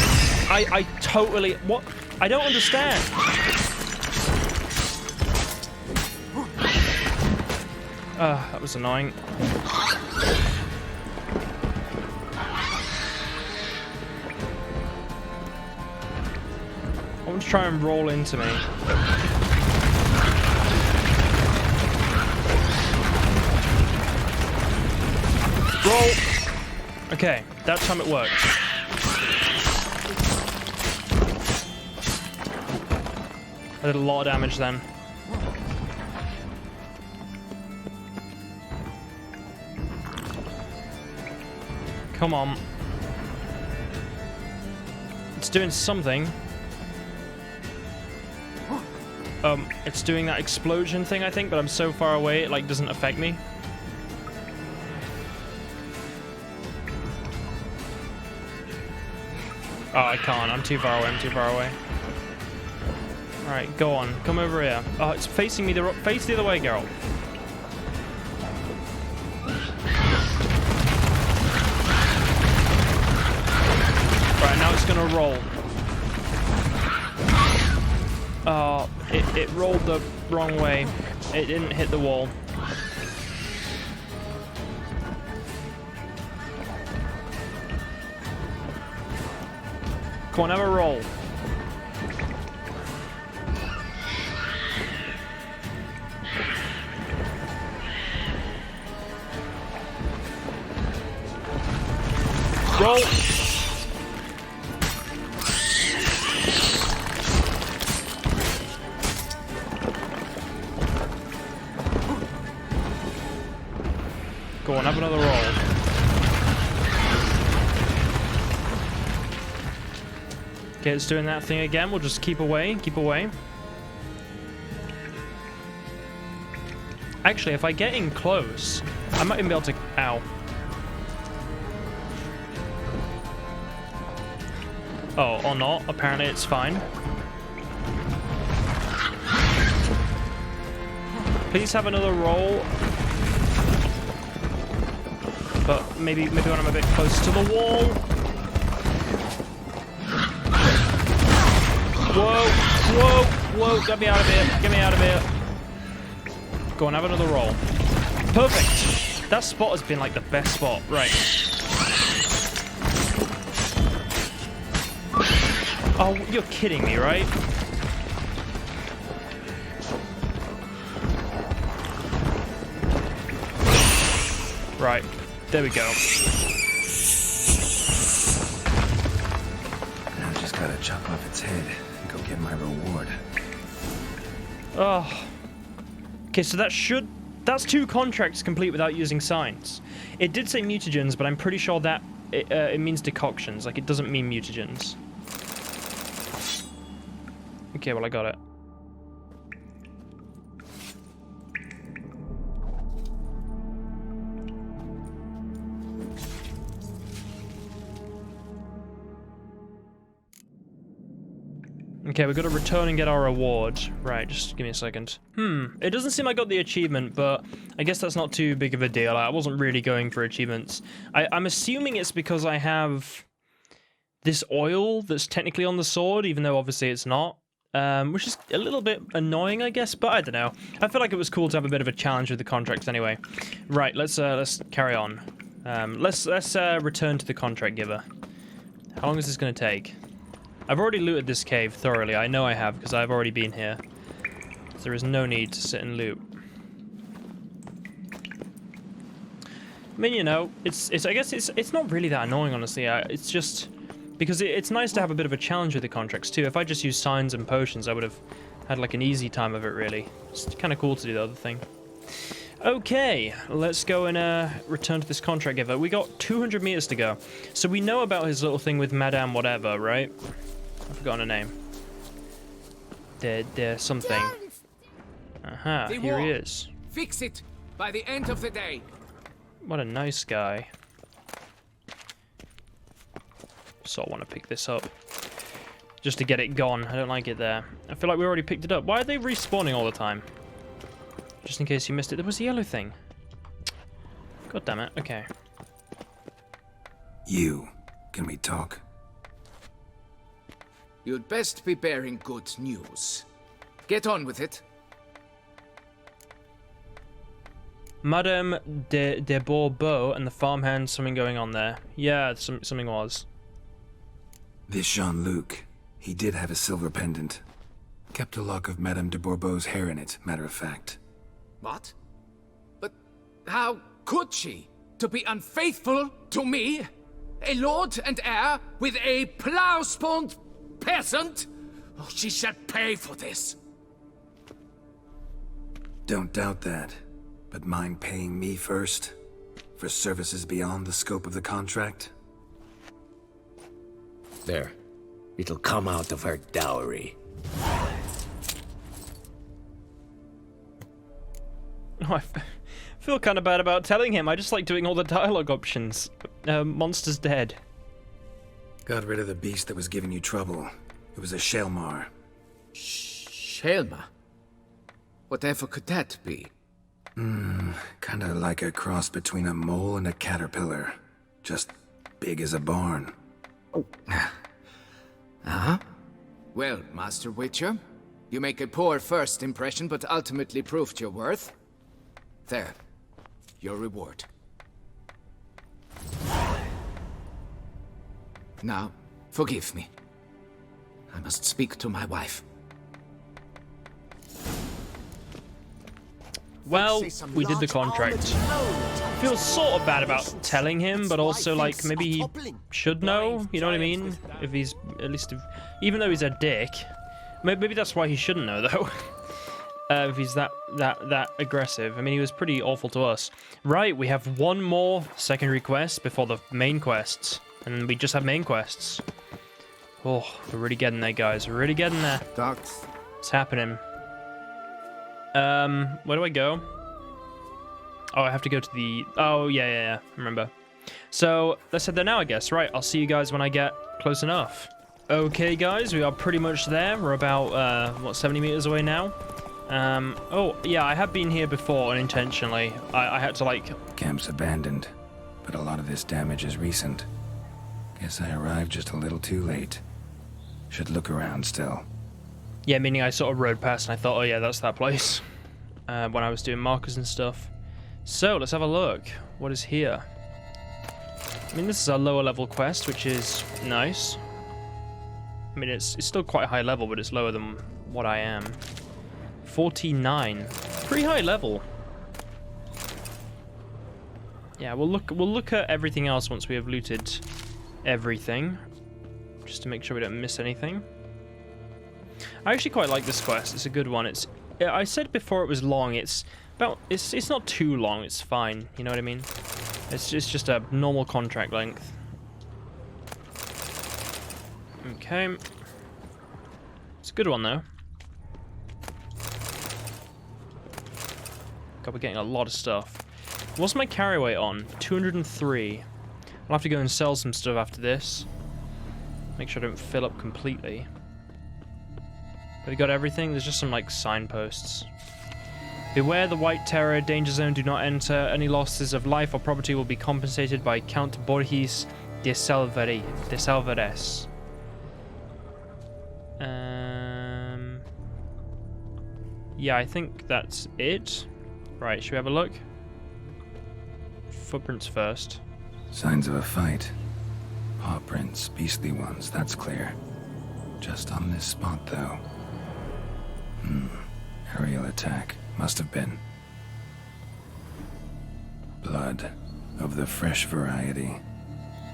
I totally... What? I don't understand. That was annoying. I want to try and roll into me. Roll! Okay, that time it worked. I did a lot of damage then. Come on. It's doing something. It's doing that explosion thing, I think, but I'm so far away it like doesn't affect me. Oh, I can't. I'm too far away. Alright, go on. Come over here. Oh, it's facing me face the other way, Geralt. Right, now it's gonna roll. Oh, it rolled the wrong way. It didn't hit the wall. Come on, have a roll. Roll. Go on, have another roll. Okay, it's doing that thing again. We'll just keep away, Actually, if I get in close, I might even be able to... Ow. Oh, or not. Apparently it's fine. Please have another roll. But maybe when I'm a bit close to the wall. Whoa, get me out of here, Go on, have another roll. Perfect. That spot has been like the best spot. Right. Oh, you're kidding me, right? Right. There we go. Gotta chop off its head and go get my reward. Oh. Okay, so that's 2 contracts complete without using signs. It did say mutagens, but I'm pretty sure that it means decoctions. Like, it doesn't mean mutagens. Okay, well, I got it. Okay, we've got to return and get our reward. Right, just give me a second. It doesn't seem I got the achievement, but I guess that's not too big of a deal. I wasn't really going for achievements. I'm assuming it's because I have this oil that's technically on the sword, even though obviously it's not. Which is a little bit annoying, I guess, but I don't know. I feel like it was cool to have a bit of a challenge with the contracts anyway. Right, let's carry on. Let's return to the contract giver. How long is this going to take? I've already looted this cave thoroughly. I know I have, because I've already been here. So there is no need to sit and loot. I mean, you know, I guess it's not really that annoying, honestly. It's just because it's nice to have a bit of a challenge with the contracts too. If I just used signs and potions, I would have had like an easy time of it, really. It's kind of cool to do the other thing. Okay, let's go and return to this contract giver. We got 200 meters to go. So we know about his little thing with Madame whatever, right? I've forgotten her name. There's something. Aha, here he is. Fix it by the end of the day. What a nice guy. So I want to pick this up. Just to get it gone. I don't like it there. I feel like we already picked it up. Why are they respawning all the time? Just in case you missed it. There was a yellow thing. God damn it. Okay. You. Can we talk? You'd best be bearing good news. Get on with it. Madame de Bourbeau and the farmhand, something going on there. Yeah, something was. This Jean-Luc. He did have a silver pendant. Kept a lock of Madame de Bourbeau's hair in it, matter of fact. What? But how could she? To be unfaithful to me? A lord and heir with a plow-spawned peasant? Oh, she shall pay for this. Don't doubt that. But mind paying me first? For services beyond the scope of the contract? There. It'll come out of her dowry. Oh, I feel kind of bad about telling him. I just like doing all the dialogue options. Monster's dead. Got rid of the beast that was giving you trouble. It was a Shelmar. Shelma? Whatever could that be? Kinda like a cross between a mole and a caterpillar. Just big as a barn. Uh-huh. Well, Master Witcher, you make a poor first impression, but ultimately proved your worth. There. Your reward. Now, forgive me. I must speak to my wife. Well, we did the contract. I feel sort of bad about telling him, but also, like, maybe he should know, you know what I mean? If he's, at least, even though he's a dick. Maybe that's why he shouldn't know, though. If he's that aggressive. I mean, he was pretty awful to us. Right, we have one more secondary quest before the main quests. And we just have main quests. Oh, we're really getting there, guys. We're really getting there. Docs. It's happening. Where do I go? Oh, I have to go to the... Oh, yeah. Remember. So, let's head there now, I guess. Right, I'll see you guys when I get close enough. Okay, guys, we are pretty much there. We're about, what, 70 meters away now? Oh, yeah, I have been here before unintentionally. I had to, like... Camp's abandoned, but a lot of this damage is recent. Guess I arrived just a little too late. Should look around still. Yeah, meaning I sort of rode past and I thought, oh yeah, that's that place. When I was doing markers and stuff. So, let's have a look. What is here? I mean, this is a lower level quest, which is nice. I mean, it's still quite high level, but it's lower than what I am. 49. Pretty high level. Yeah, we'll look at everything else once we have looted everything. just to make sure we don't miss anything. I actually quite like this quest. It's a good one. I said before it was long. It's not too long. It's fine. You know what I mean? It's just a normal contract length. Okay. It's a good one though. God, we're getting a lot of stuff. What's my carry weight on? 203. I'll have to go and sell some stuff after this. Make sure I don't fill up completely. Have we got everything? There's just some, like, signposts. Beware the White Terror. Danger zone. Do not enter. Any losses of life or property will be compensated by Count Borges de Salvares. Yeah, I think that's it. Right, should we have a look? Footprints first. Signs of a fight. Paw prints, beastly ones, that's clear. Just on this spot, though. Aerial attack. Must have been. Blood. Of the fresh variety.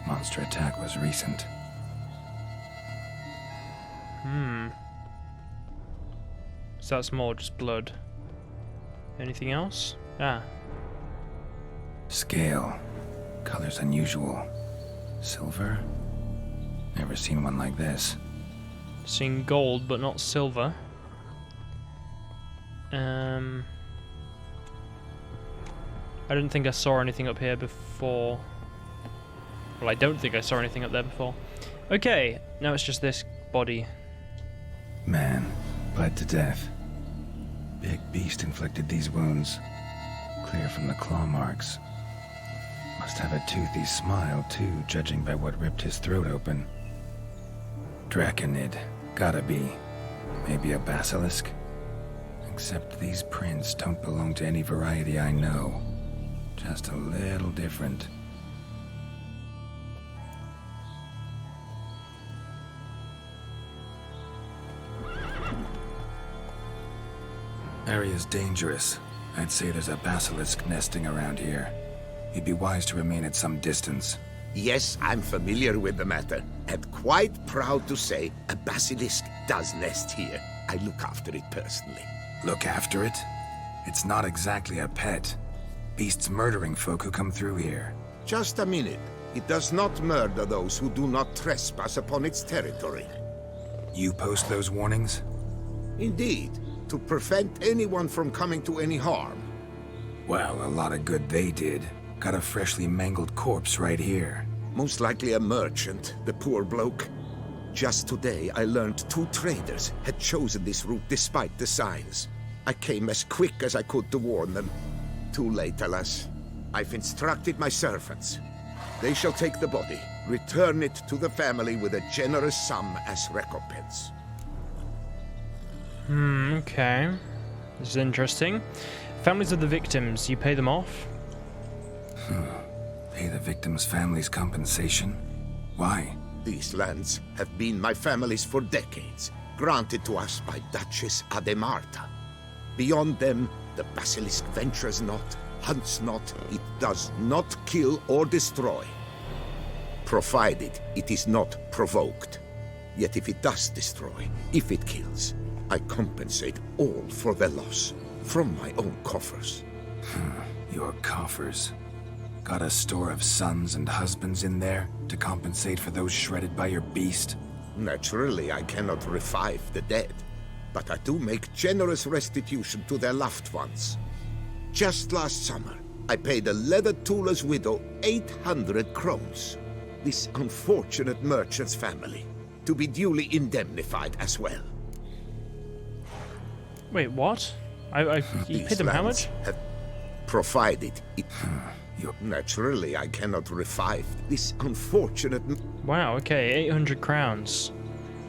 Monster attack was recent. So that's more just blood. Anything else? Ah. Scale. Colors unusual. Silver? Never seen one like this. Seen gold, but not silver. I didn't think I saw anything up here before. Well, I don't think I saw anything up there before. Okay, now it's just this body. Man, bled to death. Big beast inflicted these wounds. Clear from the claw marks. Must have a toothy smile, too, judging by what ripped his throat open. Draconid. Gotta be. Maybe a basilisk? Except these prints don't belong to any variety I know. Just a little different. Area's dangerous. I'd say there's a basilisk nesting around here. You'd be wise to remain at some distance. Yes, I'm familiar with the matter, and quite proud to say a basilisk does nest here. I look after it personally. Look after it? It's not exactly a pet. Beasts murdering folk who come through here. Just a minute. It does not murder those who do not trespass upon its territory. You post those warnings? Indeed, to prevent anyone from coming to any harm. Well, a lot of good they did. Got a freshly mangled corpse right here. Most likely a merchant, the poor bloke. Just today, I learned 2 traders had chosen this route despite the signs. I came as quick as I could to warn them. Too late, alas. I've instructed my servants. They shall take the body, return it to the family with a generous sum as recompense. Okay. This is interesting. Families of the victims, you pay them off? Pay the victims' families compensation? Why? These lands have been my family's for decades, granted to us by Duchess Ademarta. Beyond them, the basilisk ventures not, hunts not, it does not kill or destroy. Provided it is not provoked. Yet if it does destroy, if it kills, I compensate all for the loss, from my own coffers. Your coffers. Got a store of sons and husbands in there to compensate for those shredded by your beast? Naturally, I cannot revive the dead, but I do make generous restitution to their loved ones. Just last summer, I paid a leather tooler's widow 800 crowns. This unfortunate merchant's family, to be duly indemnified as well. Wait, what? You paid them how much? Have provided it. Naturally, I cannot revive this unfortunate. Wow, okay, 800 crowns.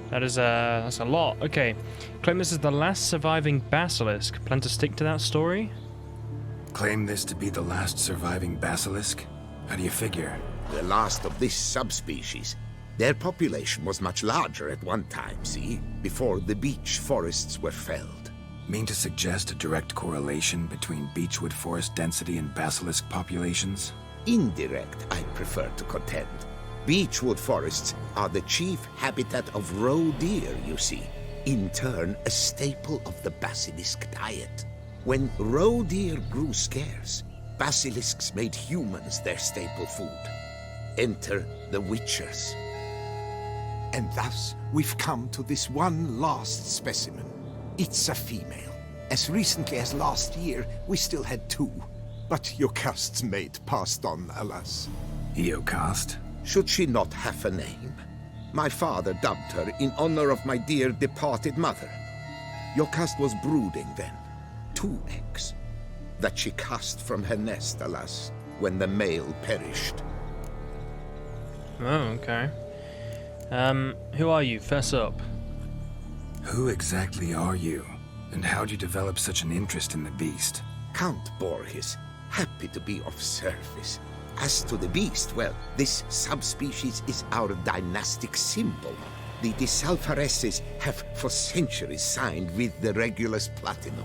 That's a lot. Okay, claim this is the last surviving basilisk. Plan to stick to that story? Claim this to be the last surviving basilisk? How do you figure? The last of this subspecies. Their population was much larger at one time, see? Before the beech forests were felled. Mean to suggest a direct correlation between beechwood forest density and basilisk populations? Indirect, I prefer to contend. Beechwood forests are the chief habitat of roe deer, you see. In turn, a staple of the basilisk diet. When roe deer grew scarce, basilisks made humans their staple food. Enter the witchers. And thus, we've come to this one last specimen. It's a female. As recently as last year, we still had 2. But Jocast's mate passed on, alas. Eocast? Should she not have a name? My father dubbed her in honor of my dear departed mother. Jocast was brooding then. 2 eggs. That she cast from her nest, alas, when the male perished. Oh, okay. Who are you? Fess up. Who exactly are you? And how'd you develop such an interest in the beast? Count Borges, happy to be of service. As to the beast, well, this subspecies is our dynastic symbol. The Disalfareses have for centuries signed with the Regulus Platinum.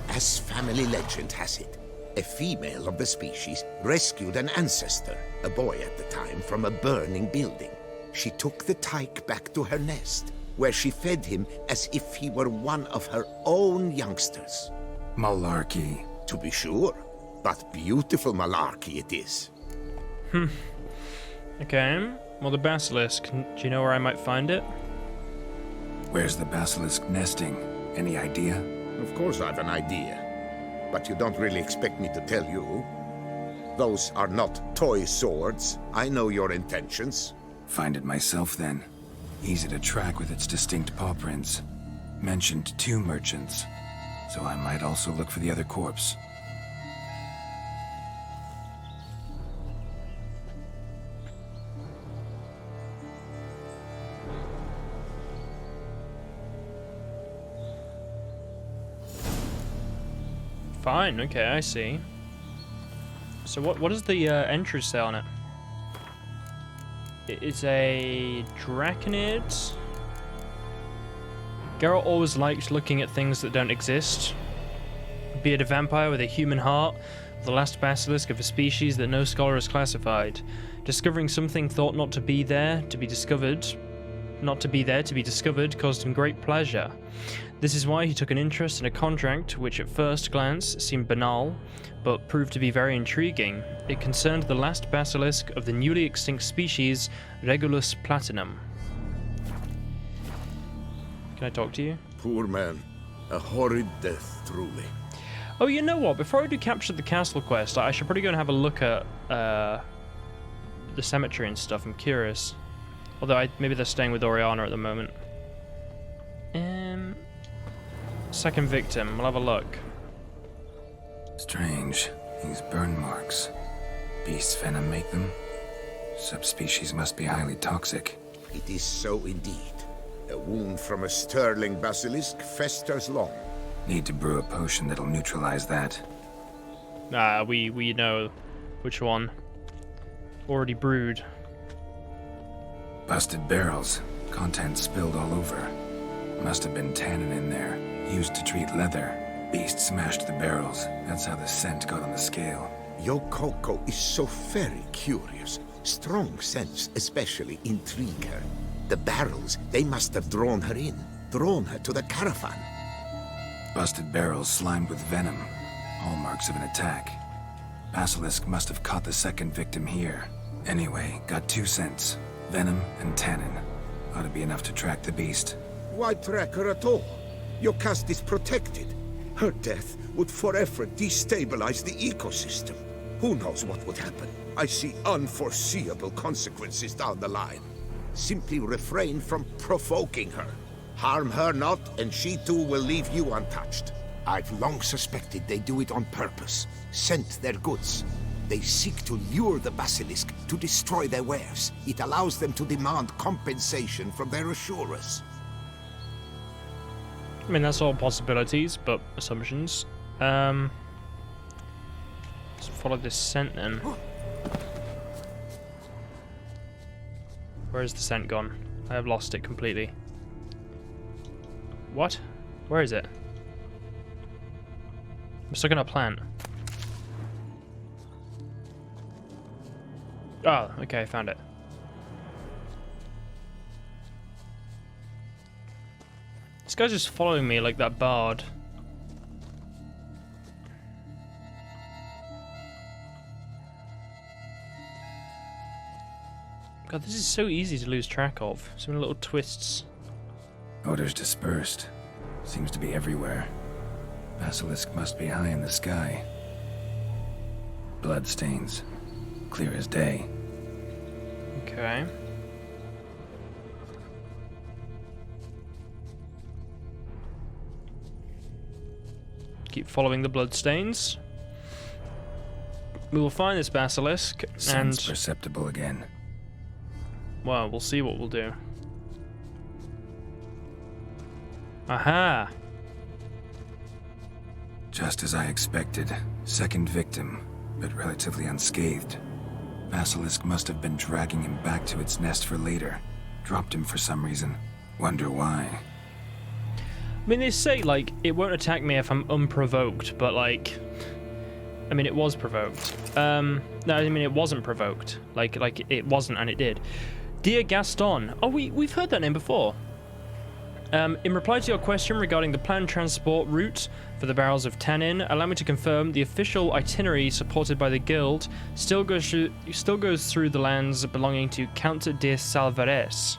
As family legend has it, a female of the species rescued an ancestor, a boy at the time, from a burning building. She took the tyke back to her nest, where she fed him as if he were one of her own youngsters. Malarkey. To be sure, but beautiful malarkey it is. Okay. Well, the basilisk. Do you know where I might find it? Where's the basilisk nesting? Any idea? Of course I've an idea, but you don't really expect me to tell you. Those are not toy swords. I know your intentions. Find it myself then. Easy to track with its distinct paw prints. Mentioned 2 merchants, so I might also look for the other corpse. Fine, okay, I see. So what does the entry say on it? It's a Draconid. Geralt always liked looking at things that don't exist. Be it a vampire with a human heart, the last basilisk of a species that no scholar has classified. Discovering something thought not to be there, to be discovered, caused him great pleasure. This is why he took an interest in a contract which at first glance seemed banal, but proved to be very intriguing. It concerned the last basilisk of the newly extinct species Regulus Platinum. Can I talk to you? Poor man. A horrid death, truly. Oh, you know what? Before I do capture the castle quest, I should probably go and have a look at the cemetery and stuff. I'm curious. Although maybe they're staying with Oriana at the moment. Second victim. We'll have a look. Strange. These burn marks. Beast's venom make them? Subspecies must be highly toxic. It is so indeed. A wound from a sterling basilisk festers long. Need to brew a potion that'll neutralize that. We know which one. Already brewed. Busted barrels. Contents spilled all over. Must have been tannin in there. Used to treat leather. Beast smashed the barrels. That's how the scent got on the scale. Your Coco is so very curious. Strong scents especially intrigue her. The barrels, they must have drawn her in. Drawn her to the caravan. Busted barrels slimed with venom. Hallmarks of an attack. Basilisk must have caught the second victim here. Anyway, got 2 scents. Venom and tannin. Ought to be enough to track the beast. Why track her at all? Your caste is protected. Her death would forever destabilize the ecosystem. Who knows what would happen? I see unforeseeable consequences down the line. Simply refrain from provoking her. Harm her not, and she too will leave you untouched. I've long suspected they do it on purpose. Scent their goods. They seek to lure the basilisk to destroy their wares. It allows them to demand compensation from their assurers. I mean, that's all possibilities, but assumptions. Let's follow this scent then. Where is the scent gone? I have lost it completely. What? Where is it? I'm stuck in a plant. Oh, okay, I found it. This guy's just following me like that bard. God, this is so easy to lose track of. So many little twists. Odors dispersed. Seems to be everywhere. Basilisk must be high in the sky. Bloodstains. Clear as day. Okay. Keep following the bloodstains. We will find this basilisk, Sense and perceptible again. well, we'll see what we'll do. Aha! Just as I expected. Second victim, but relatively unscathed. Basilisk must have been dragging him back to its nest for later. Dropped him for some reason. Wonder why. I mean, they say, like, it won't attack me if I'm unprovoked, but, like... I mean, it was provoked. No, I mean, it wasn't provoked. Like, it wasn't, and it did. Dear Gaston. Oh, we've heard that name before. In reply to your question regarding the planned transport route for the barrels of tannin, allow me to confirm the official itinerary supported by the Guild still goes through the lands belonging to Count de Salvares.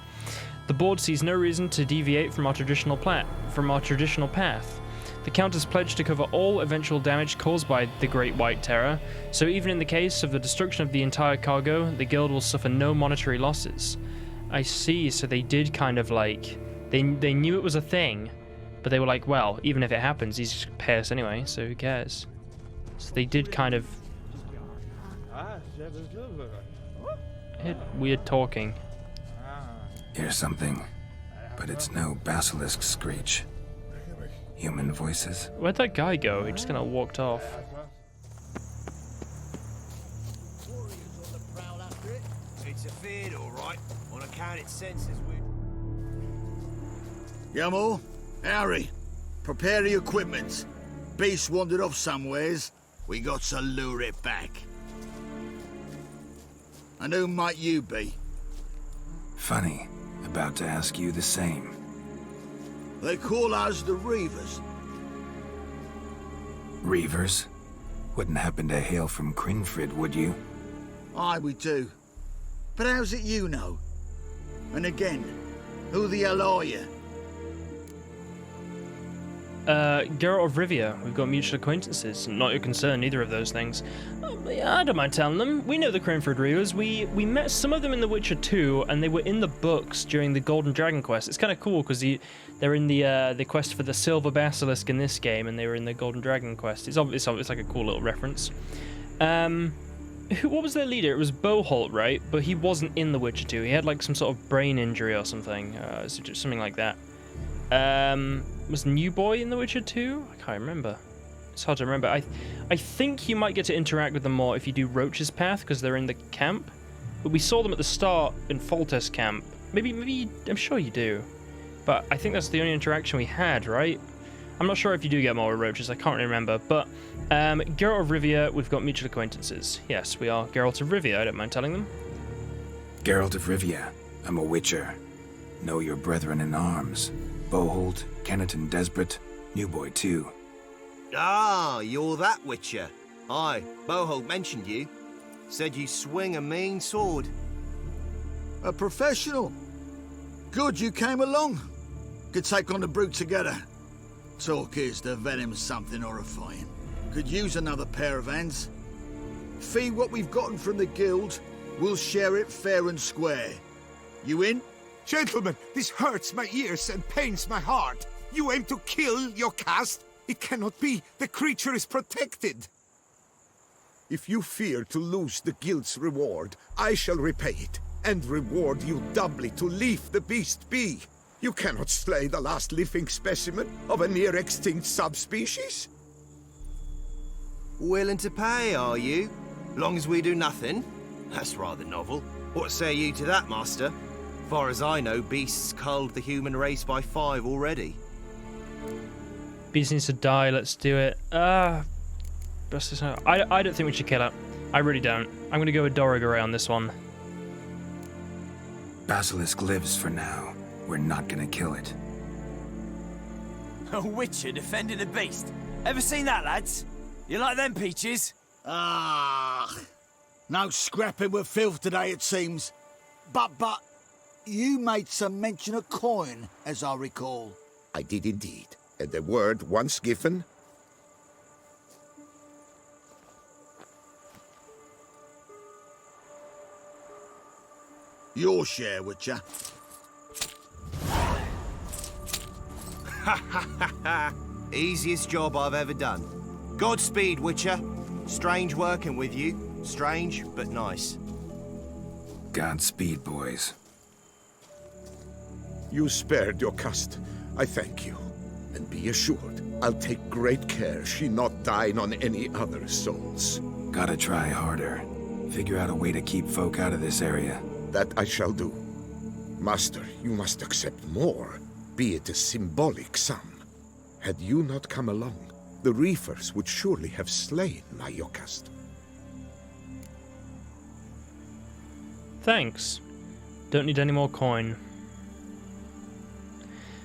The board sees no reason to deviate from our traditional path. The Count has pledged to cover all eventual damage caused by the Great White Terror, so even in the case of the destruction of the entire cargo, the Guild will suffer no monetary losses. I see, so they did kind of like... They knew it was a thing, but they were like, well, even if it happens, he's just pay us anyway, so who cares? So they did kind of... weird talking. Hear something, but it's no basilisk screech. Human voices. Where'd that guy go? He just kind of walked off. It's a feared, all right. On account it senses we... Yamo, Harry, prepare the equipment. Beast wandered off somewheres. We got to lure it back. And who might you be? Funny. About to ask you the same. They call us the Reavers. Reavers? Wouldn't happen to hail from Crinfrid, would you? Aye, we do. But how's it you know? And again, who the hell are you? Geralt of Rivia. We've got mutual acquaintances. Not your concern, neither of those things. Yeah, I don't mind telling them. We know the Crinford Reavers. We met some of them in The Witcher 2, and they were in the books during the Golden Dragon quest. It's kind of cool, because they're in the quest for the Silver Basilisk in this game, and they were in the Golden Dragon quest. It's like a cool little reference. What was their leader? It was Boholt, right? But he wasn't in The Witcher 2. He had, like, some sort of brain injury or something. Something like that. Was New Boy in The Witcher 2? I can't remember. It's hard to remember. I think you might get to interact with them more if you do Roach's Path, because they're in the camp. But we saw them at the start in Foltest camp. Maybe I'm sure you do. But I think that's the only interaction we had, right? I'm not sure if you do get more with Roaches, I can't really remember. But Geralt of Rivia, we've got mutual acquaintances. Yes, we are Geralt of Rivia, I don't mind telling them. Geralt of Rivia. I'm a Witcher. Know your brethren in arms. Boholt, Kenneton Desperate, New Boy too. Ah, you're that Witcher. Aye, Boholt mentioned you. Said you swing a mean sword. A professional. Good you came along. Could take on the brute together. Talk is the venom's something horrifying. Could use another pair of hands. Fee what we've gotten from the guild, we'll share it fair and square. You in? Gentlemen, this hurts my ears and pains my heart. You aim to kill your caste? It cannot be. The creature is protected. If you fear to lose the guild's reward, I shall repay it, and reward you doubly to leave the beast be. You cannot slay the last living specimen of a near-extinct subspecies. Willing to pay, are you? Long as we do nothing? That's rather novel. What say you to that, master? Far as I know, beasts culled the human race by 5 already. Beast needs to die, let's do it. I don't think we should kill it. I really don't. I'm gonna go with Dorogare on this one. Basilisk lives for now. We're not gonna kill it. A witcher defending a beast. Ever seen that, lads? You like them peaches? Ah, no scrapping with filth today, it seems. But, you made some mention of coin, as I recall. I did indeed. And the word once given... Your share, Witcher. Easiest job I've ever done. Godspeed, Witcher. Strange working with you. Strange, but nice. Godspeed, boys. You spared your cust. I thank you. And be assured, I'll take great care she not dine on any other souls. Gotta try harder. Figure out a way to keep folk out of this area. That I shall do. Master, you must accept more, be it a symbolic sum. Had you not come along, the reefers would surely have slain my Yokast. Thanks. Don't need any more coin.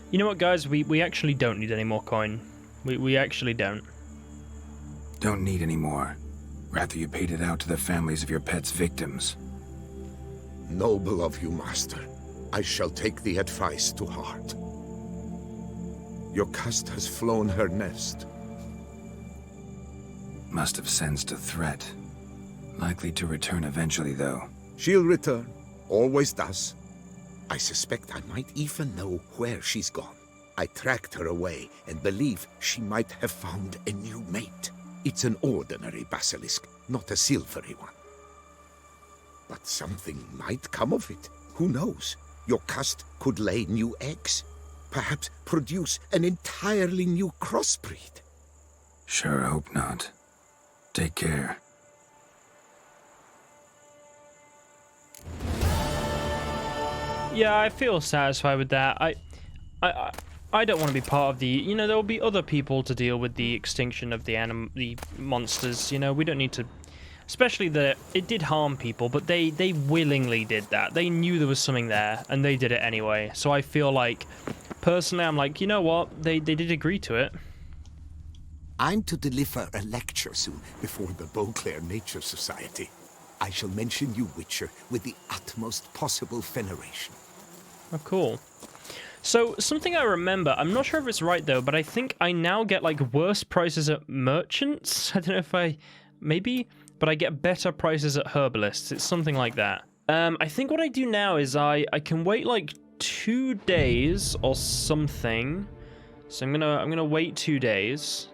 You know what, guys? We actually don't need any more coin. We actually don't. Don't need any more. Rather you paid it out to the families of your pet's victims. Noble of you, Master. I shall take the advice to heart. Your cust has flown her nest. Must have sensed a threat. Likely to return eventually, though. She'll return. Always does. I suspect I might even know where she's gone. I tracked her away and believe she might have found a new mate. It's an ordinary basilisk, not a silvery one. But something might come of it. Who knows? Your cust could lay new eggs. Perhaps produce an entirely new crossbreed. Sure hope not. Take care. Yeah, I feel satisfied with that. I don't want to be part of the... You know, there will be other people to deal with the extinction of the monsters. You know, we don't need to... Especially that it did harm people, but they willingly did that. They knew there was something there, and they did it anyway. So I feel like, personally, I'm like, you know what? They did agree to it. I'm to deliver a lecture soon before the Beauclair Nature Society. I shall mention you, Witcher, with the utmost possible veneration. Oh, cool. So, something I remember, I'm not sure if it's right though, but I think I now get like worse prices at merchants. I don't know if maybe, but I get better prices at herbalists. It's something like that. I think what I do now is I can wait like 2 days or something. So I'm gonna wait 2 days.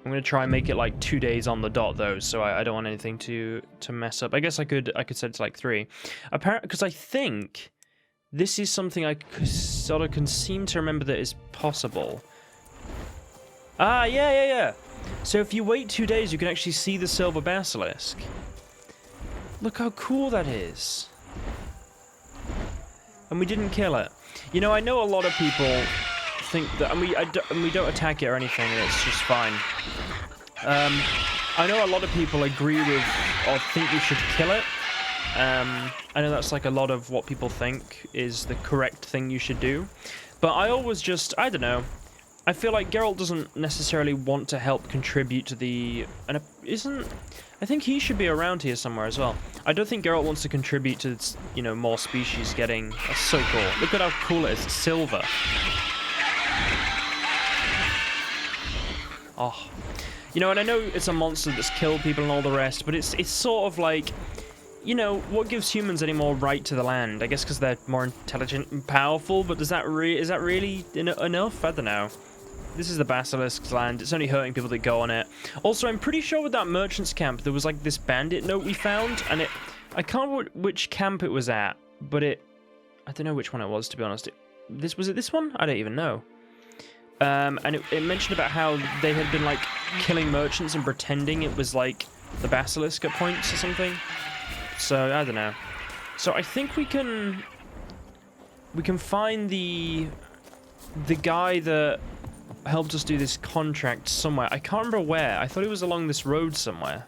I'm gonna try and make it like 2 days on the dot though, so I don't want anything to mess up. I guess I could set it to like 3. Apparently, because I think this is something I sort of can seem to remember that is possible. Ah, yeah. So if you wait 2 days, you can actually see the silver basilisk. Look how cool that is. And we didn't kill it. You know, I know a lot of people think that, and we don't attack it or anything, and it's just fine. I know a lot of people agree with or think we should kill it. I know that's like a lot of what people think is the correct thing you should do. But I always just, I don't know. I feel like Geralt doesn't necessarily want to help contribute to the... And I think he should be around here somewhere as well. I don't think Geralt wants to contribute to, you know, more species getting... That's so cool. Look at how cool it is. It's silver. Oh. You know, and I know it's a monster that's killed people and all the rest, but it's sort of like... You know, what gives humans any more right to the land? I guess because they're more intelligent and powerful, but is that really enough? I don't know. This is the Basilisk's land. It's only hurting people that go on it. Also, I'm pretty sure with that merchant's camp, there was like this bandit note we found, and I can't remember which camp it was at, but I don't know which one it was, to be honest. Was it this one? I don't even know. And it mentioned about how they had been like killing merchants and pretending it was like the Basilisk at points or something. So, I don't know. So, I think we can find the guy that helped us do this contract somewhere. I can't remember where. I thought he was along this road somewhere.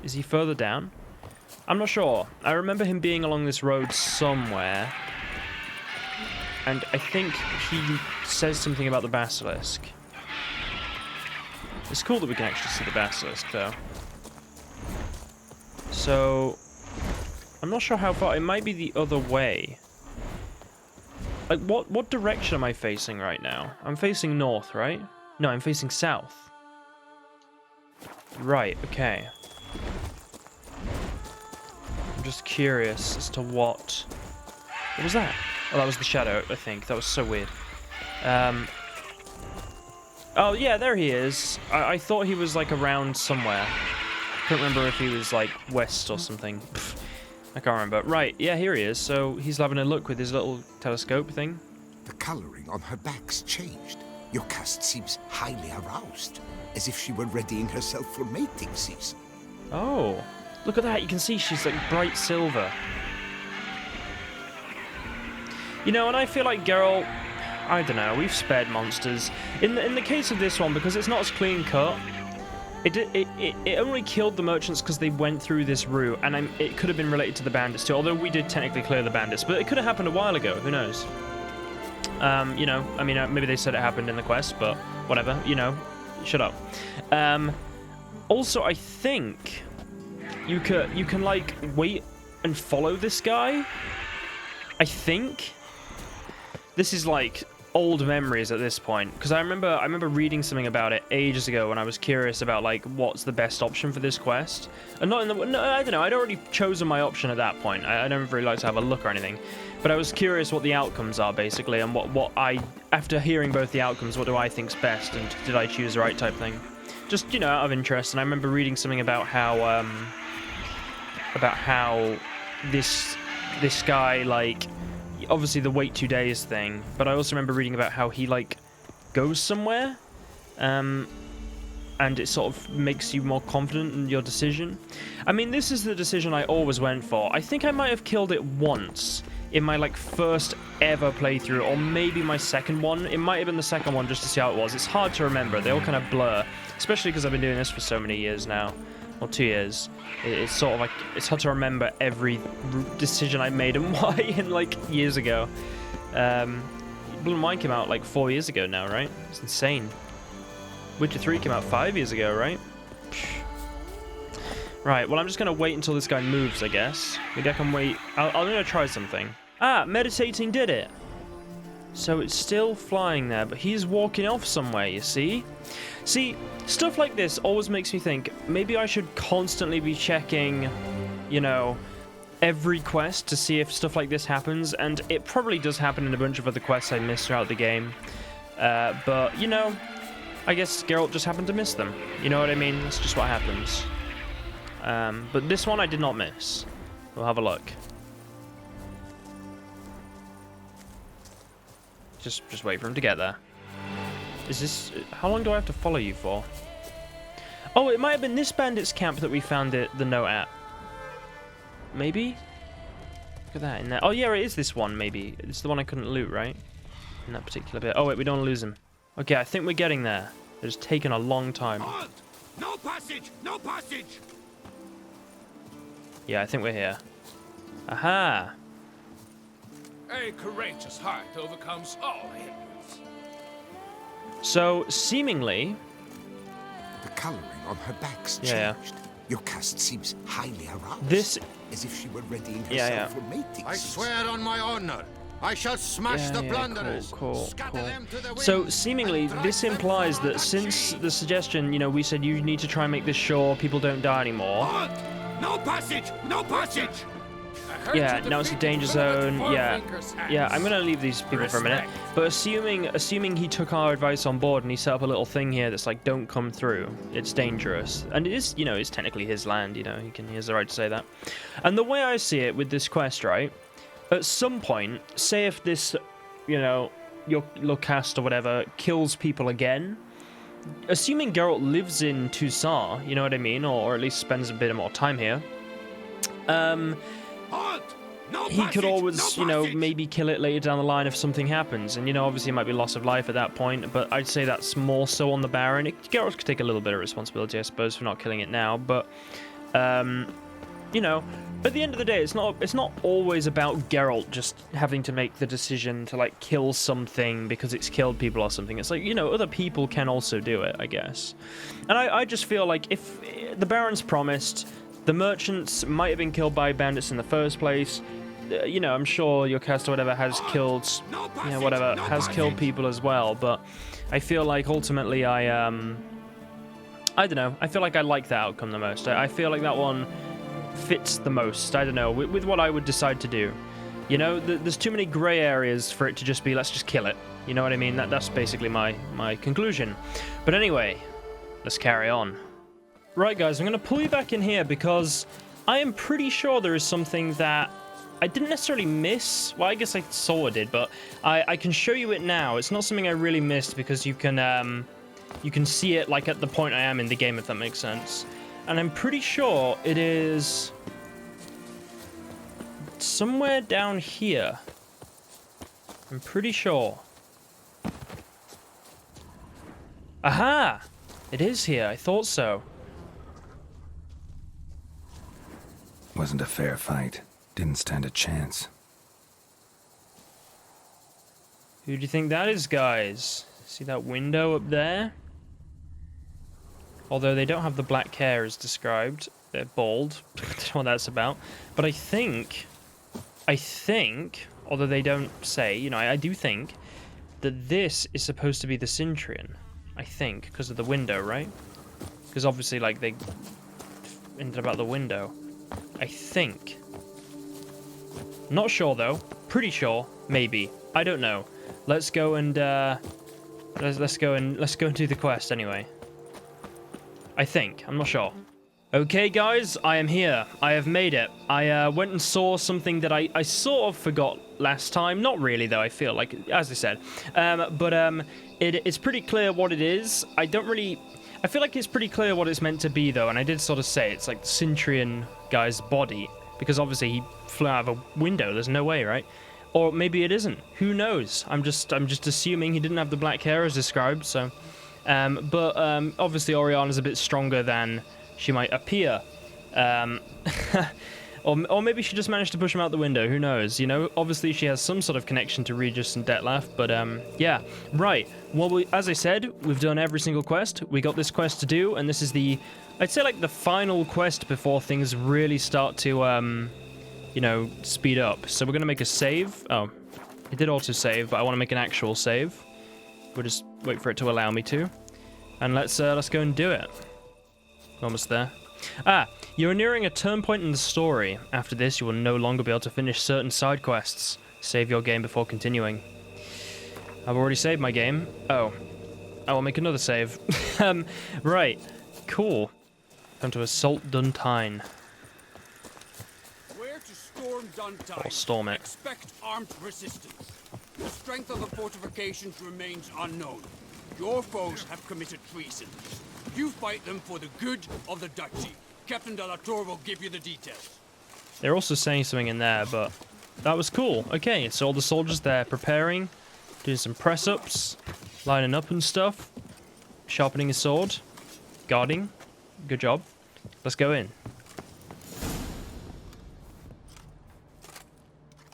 Is he further down? I'm not sure. I remember him being along this road somewhere. And I think he says something about the basilisk. It's cool that we can actually see the basilisk, though. So, I'm not sure how far. It might be the other way. Like, what direction am I facing right now? I'm facing north, right? No, I'm facing south. Right, okay. I'm just curious as to what was that? Oh, that was the shadow, I think. That was so weird. Oh, yeah, there he is. I thought he was, like, around somewhere. Couldn't remember if he was, like, west or something. Pfft, I can't remember. Right, yeah, here he is. So he's having a look with his little telescope thing. The coloring on her back's changed. Your cast seems highly aroused, as if she were readying herself for mating season. Oh, look at that. You can see she's, like, bright silver. You know, and I feel like Geralt, I don't know, we've spared monsters. In the case of this one, because it's not as clean cut, it only killed the merchants because they went through this route, and it could have been related to the bandits too, although we did technically clear the bandits, but it could have happened a while ago, who knows? You know, I mean, maybe they said it happened in the quest, but whatever, you know, shut up. Also, I think you can, like, wait and follow this guy, I think. This is like old memories at this point, because I remember reading something about it ages ago when I was curious about, like, what's the best option for this quest. And not in the no, I don't know. I'd already chosen my option at that point. I don't really like to have a look or anything, but I was curious what the outcomes are basically, and what I, after hearing both the outcomes, what do I think's best, and did I choose the right type thing? Just, you know, out of interest. And I remember reading something about how this guy, like, obviously the wait 2 days thing, but I also remember reading about how he, like, goes somewhere, and it sort of makes you more confident in your decision. I mean, this is the decision I always went for. I think I might have killed it once in my, like, first ever playthrough, or maybe my second one. It might have been the second one, just to see how it was. It's hard to remember. They all kind of blur, especially because I've been doing this for so many years now. Or 2 years. It's sort of like, it's hard to remember every decision I made and why, in, like, years ago. Blood and Wine came out like 4 years ago now, right? It's insane. Witcher 3 came out 5 years ago, right? Right, well, I'm just gonna wait until this guy moves, I guess. Maybe I can wait. I'm gonna try something. Ah, meditating did it. So it's still flying there, but he's walking off somewhere, you see? See, stuff like this always makes me think, maybe I should constantly be checking, you know, every quest to see if stuff like this happens, and it probably does happen in a bunch of other quests I missed throughout the game. But, you know, I guess Geralt just happened to miss them. You know what I mean? That's just what happens. But this one I did not miss. We'll have a look. Just wait for him to get there. Is this... How long do I have to follow you for? Oh, it might have been this bandit's camp that we found the note at. Maybe? Look at that in there. Oh, yeah, it is this one, maybe. It's the one I couldn't loot, right? In that particular bit. Oh, wait, we don't lose him. Okay, I think we're getting there. It's taken a long time. Halt! No passage! No passage! Yeah, I think we're here. Aha! A courageous heart overcomes all hindrance. So, seemingly... The coloring on her back's changed. Yeah. Your cast seems highly aroused. This... As if she were readying herself for mating. I swear on my honor, I shall smash the plunderers. Cool. Them to the wind. So, seemingly, this implies that since the suggestion, you know, we said you need to try and make this sure people don't die anymore. Halt! No passage! No passage! Yeah, now it's a danger zone. Yeah, I'm gonna leave these people for a minute. But assuming he took our advice on board and he set up a little thing here that's like, don't come through. It's dangerous, and it is, you know, it's technically his land. You know, he has the right to say that. And the way I see it with this quest, right? At some point, say if this, you know, your cast or whatever kills people again. Assuming Geralt lives in Toussaint, you know what I mean, or at least spends a bit more time here. He could always, you know, maybe kill it later down the line if something happens. And, you know, obviously it might be loss of life at that point, but I'd say that's more so on the Baron. Geralt could take a little bit of responsibility, I suppose, for not killing it now, but, you know, at the end of the day, it's not always about Geralt just having to make the decision to, like, kill something because it's killed people or something. It's like, you know, other people can also do it, I guess. And I just feel like if the Baron's promised, the merchants might have been killed by bandits in the first place. You know, I'm sure your cast or whatever has killed, you know, whatever, has killed people as well. But I feel like ultimately I don't know. I feel like I like the outcome the most. I feel like that one fits the most. I don't know, with what I would decide to do. You know, there's too many grey areas for it to just be, let's just kill it. You know what I mean? That's basically my conclusion. But anyway, let's carry on. Right, guys, I'm going to pull you back in here because I am pretty sure there is something that I didn't necessarily miss. Well, I guess I sort of did, but I can show you it now. It's not something I really missed because you can see it, like, at the point I am in the game, if that makes sense. And I'm pretty sure it is somewhere down here. I'm pretty sure. Aha! It is here. I thought so. Wasn't a fair fight. Didn't stand a chance. Who do you think that is, guys? See that window up there? Although they don't have the black hair as described. They're bald. I don't know what that's about. But I think, although they don't say, you know, I do think that this is supposed to be the Centurion. I think, because of the window, right? Because obviously, like, they ended about the window. I think. Not sure, though. Pretty sure. Maybe. I don't know. Let's go and, let's go and do the quest anyway. I think. I'm not sure. Okay, guys, I am here. I have made it. I went and saw something that I sort of forgot last time. Not really, though, I feel like, as I said. It's pretty clear what it is. I feel like it's pretty clear what it's meant to be, though, and I did sort of say it's like the Centurion guy's body, because obviously he flew out of a window. There's no way, right? Or maybe it isn't. Who knows? I'm just assuming he didn't have the black hair as described, so... obviously Oriana's a bit stronger than she might appear. Or maybe she just managed to push him out the window, who knows, you know? Obviously she has some sort of connection to Regis and Detlef, but yeah. Right, well, as I said, we've done every single quest. We got this quest to do, and this is I'd say like the final quest before things really start to, you know, speed up. So we're gonna make a save. Oh, it did auto-save, but I want to make an actual save. We'll just wait for it to allow me to. And let's go and do it. Almost there. You're nearing a turn point in the story. After this, you will no longer be able to finish certain side quests. Save your game before continuing. I've already saved my game. Oh. I will make another save. Right. Cool. Time to assault Duntine. Where to storm Duntine? Or storm it. Expect armed resistance. The strength of the fortifications remains unknown. Your foes have committed treason. You fight them for the good of the duchy. Captain de la Tour will give you the details. They're also saying something in there, but that was cool. Okay, so all the soldiers there preparing, doing some press-ups, lining up and stuff, sharpening his sword, guarding. Good job. Let's go in.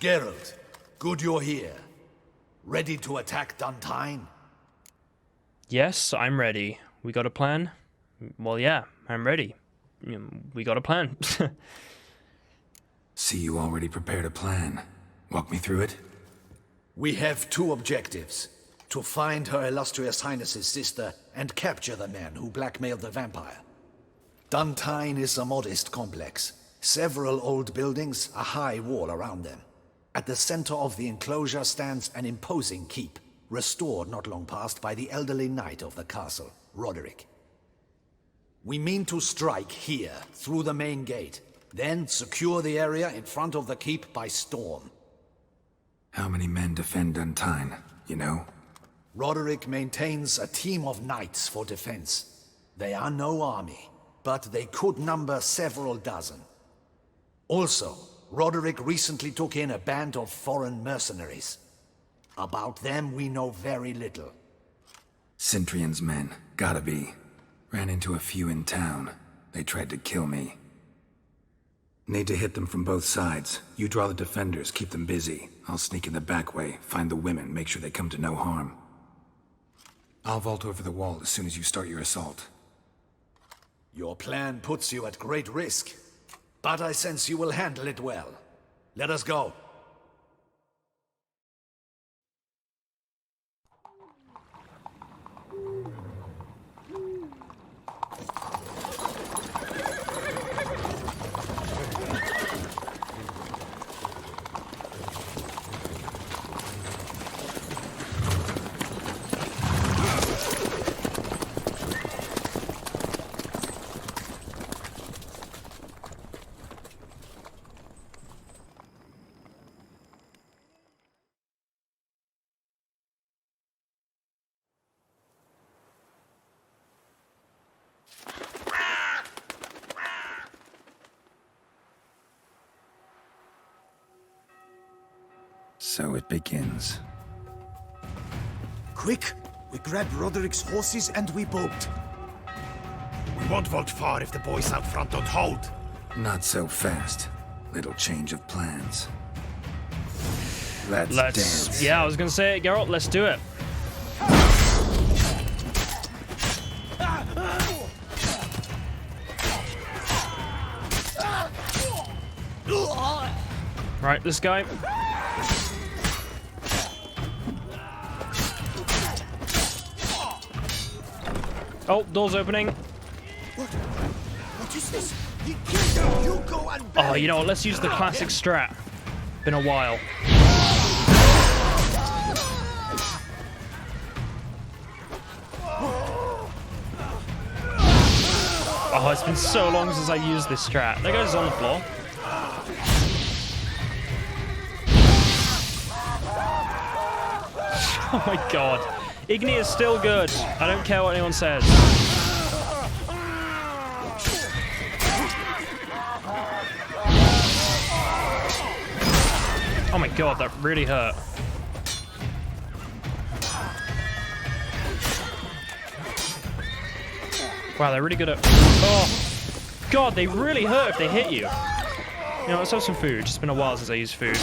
Geralt, good you're here. Ready to attack Duntine? Yes, I'm ready. We got a plan? Well, yeah, I'm ready. We got a plan. See, you already prepared a plan. Walk me through it. We have two objectives. To find Her Illustrious Highness's sister and capture the man who blackmailed the vampire. Duntine is a modest complex. Several old buildings, a high wall around them. At the center of the enclosure stands an imposing keep, restored not long past by the elderly knight of the castle, Roderick. We mean to strike here, through the main gate, then secure the area in front of the keep by storm. How many men defend Duntine, you know? Roderick maintains a team of knights for defense. They are no army, but they could number several dozen. Also, Roderick recently took in a band of foreign mercenaries. About them we know very little. Centurion's men, gotta be. Ran into a few in town. They tried to kill me. Need to hit them from both sides. You draw the defenders, keep them busy. I'll sneak in the back way, find the women, make sure they come to no harm. I'll vault over the wall as soon as you start your assault. Your plan puts you at great risk, but I sense you will handle it well. Let us go. So it begins. Quick! We grab Roderick's horses and we bolt. We won't vault far if the boys out front don't hold. Not so fast. Little change of plans. Let's dance. Yeah, I was gonna say it, Geralt. Let's do it. Right, this guy. Oh, door's opening. What is this? He killed him. You go and Oh, you know what? Let's use the classic strat. Been a while. Oh, it's been so long since I've used this strat. That guy's on the floor. Oh my god. Igni is still good. I don't care what anyone says. Oh my god, that really hurt. Wow, they're really good at... Oh! God, they really hurt if they hit you. You know, let's have some food. It's been a while since I used food.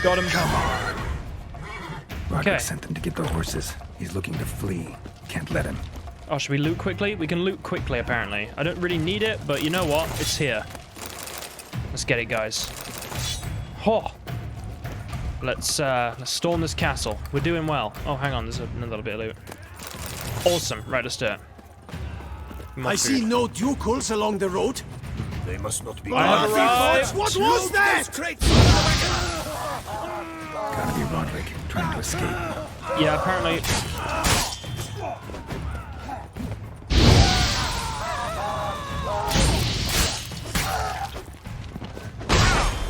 Got him. Come on. Roderick Okay. sent them to get the horses. He's looking to flee. Can't let him. Oh, should we loot quickly? We can loot quickly, apparently. I don't really need it, but you know what? It's here. Let's get it, guys. Oh! Let's storm this castle. We're doing well. Oh, hang on. There's another bit of loot. Awesome. Right, let's do it. I see no ducals along the road. They must not be. I have arrived. What was that? Gotta be Roderick, trying to escape. Yeah, apparently.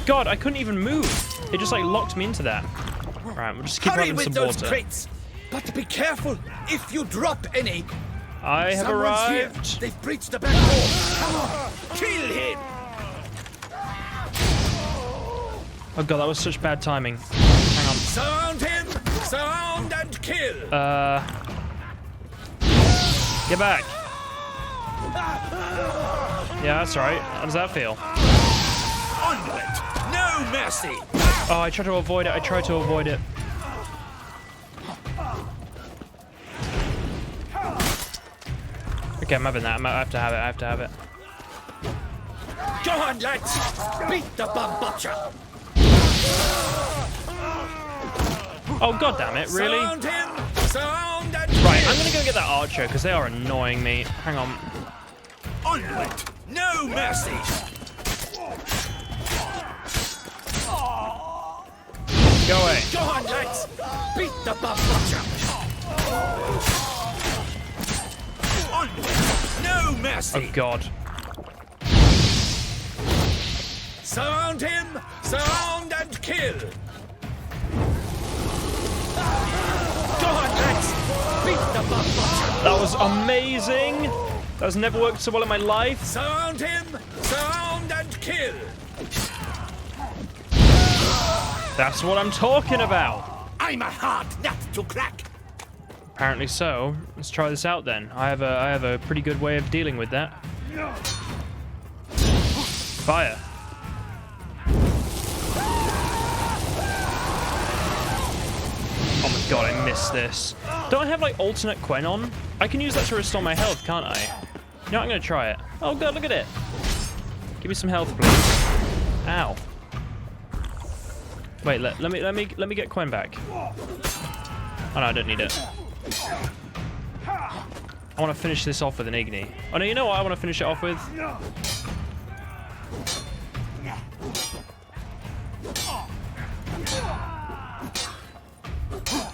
God, I couldn't even move. It just like locked me into that. Right, we'll just keep Hurry having with some those water. crates, but be careful if you drop any. I have Someone's arrived. Here. They've breached the back door. Come on, kill him. Oh god, that was such bad timing. Hang on. Surround him. Surround and kill. Get back. Yeah, that's right. How does that feel? Onward. No mercy. Oh, I tried to avoid it. I tried to avoid it. Okay, I'm having that. I have to have it. I have to have it. Go on, lads. Beat the bumbucha. Oh god damn it! Really? Surround him. Surround and Right, kill. I'm gonna go get that archer because they are annoying me. Hang on. Onward. No mercy. Go away. Go on, lads. Beat the bumbucha. Onward. No mercy. Oh god. Surround him. Surround and kill. Go on, lads. Beat the bumbucha. That was amazing. That has never worked so well in my life. Surround him. Surround and kill. That's what I'm talking about. I'm a hard nut to crack. Apparently so. Let's try this out then. I have a pretty good way of dealing with that. Fire. Oh my god, I missed this. Don't I have like alternate Quen on? I can use that to restore my health, can't I? You know what, I'm gonna try it. Oh god, look at it. Give me some health, please. Ow. Wait, let me get Quen back. Oh no, I don't need it. I want to finish this off with an Igni. Oh no, you know what I want to finish it off with?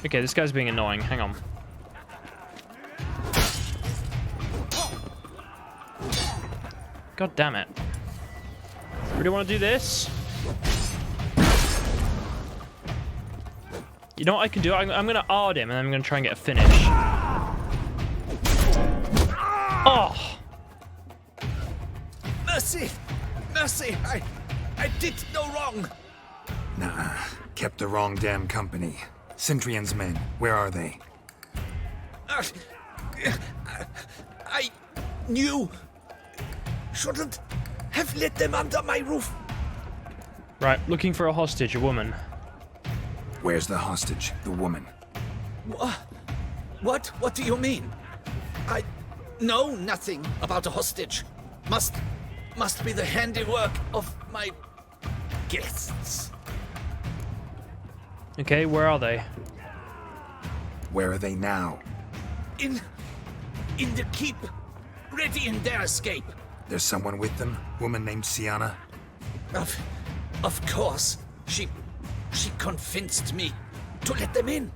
Okay, this guy's being annoying. Hang on. God damn it. Really want to do this? You know what I can do? I'm going to ard him and I'm going to try and get a finish. Oh! Mercy! Mercy! I did no wrong! Nah, kept the wrong damn company. Centrion's men, where are they? I knew. Shouldn't have let them under my roof. Right, looking for a hostage, a woman. Where's the hostage, the woman? What? What do you mean? I know nothing about a hostage. Must be the handiwork of my guests. Okay, where are they? Where are they now? In the keep, ready in their escape. There's someone with them? Woman named Syanna? Of course. She convinced me to let them in.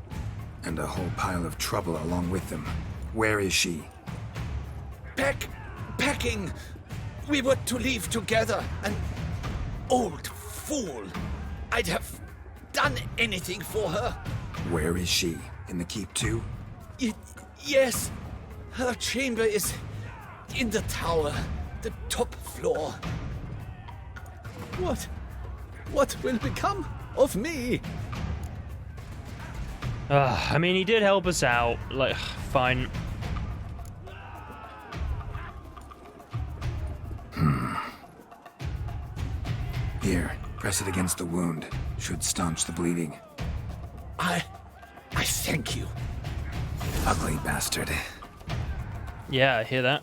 And a whole pile of trouble along with them. Where is she? Packing. We were to leave together. An old fool. I'd have done anything for her. Where is she? In the keep too? Yes. Her chamber is in the tower, the top floor. What will become of me? I mean, he did help us out. Like, fine. Here, press it against the wound. Should staunch the bleeding. I thank you. Ugly bastard. Yeah, I hear that.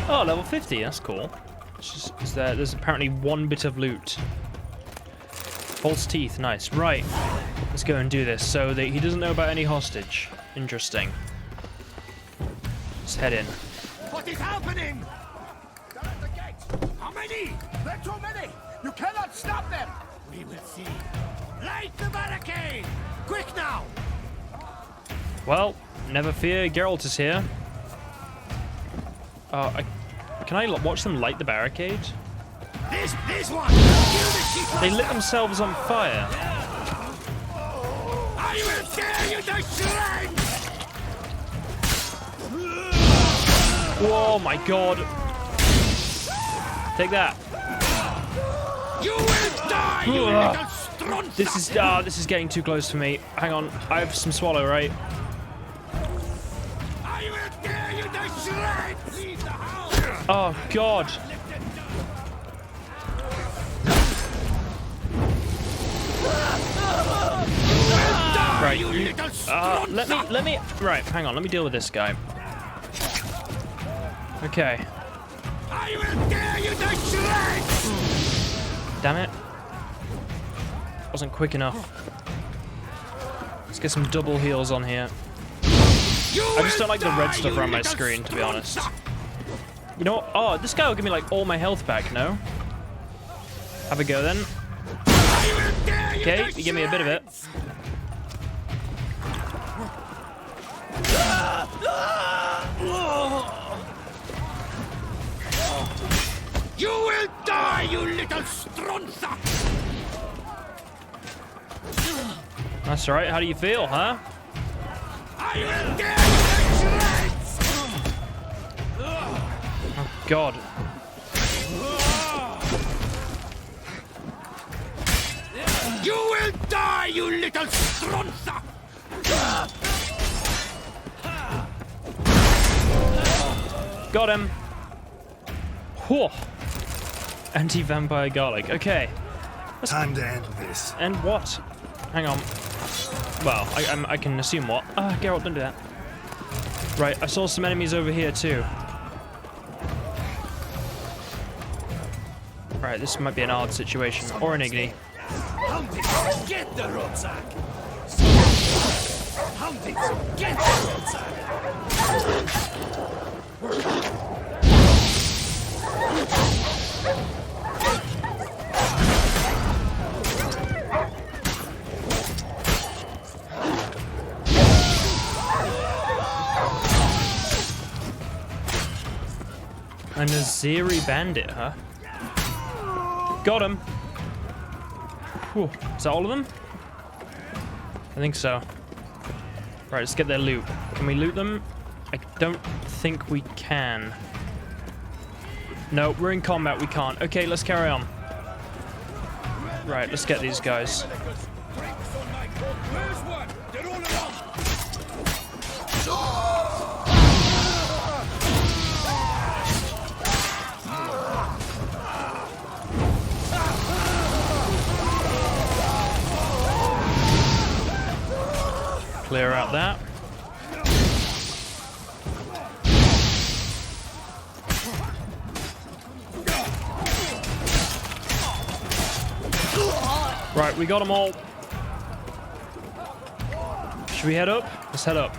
Oh, level 50, that's cool. There's apparently one bit of loot. False teeth, nice. Right, let's go and do this. So that he doesn't know about any hostage. Interesting. Let's head in. What is happening? They're at the gate. How many? There are too many. You cannot stop them. We will see. Light the barricade. Quick now. Well, never fear, Geralt is here. Can I watch them light the barricade? This one. They lit themselves on fire. I will tear you to shreds. Oh my god. Take that. You will die, you little strunza. This is getting too close for me. Hang on, I have some swallow, right? I will tear you to shreds. Leave the house. Oh god. Right, let me right, hang on, let me deal with this guy. Okay. I will tear you to shreds. Damn it. Wasn't quick enough. Let's get some double heals on here. I just don't like the red stuff around my screen, to be honest. You know what? Oh, this guy will give me like all my health back, no? Have a go then. Okay, you give me a bit of it. You will die, you little strunza. That's alright, how do you feel, huh? I will tear you to shreds. Oh, God. You will die, you little strunza. Got him. Whew. Anti-vampire garlic. Okay. Time to end this. And what? Hang on. Well, I can assume what. Ah, Geralt, don't do that. Right, I saw some enemies over here too. Right, this might be an odd situation. Or an Igni. Get the rucksack! Huntings, get the rucksack! A Naziri bandit, huh? Got him. Whew. Is that all of them? I think so. Right, let's get their loot. Can we loot them? I don't think we can. No, we're in combat, we can't. Okay, let's carry on. Right, let's get these guys. Where's one? They're all along! Clear out that. Right, we got them all. Should we head up? Let's head up.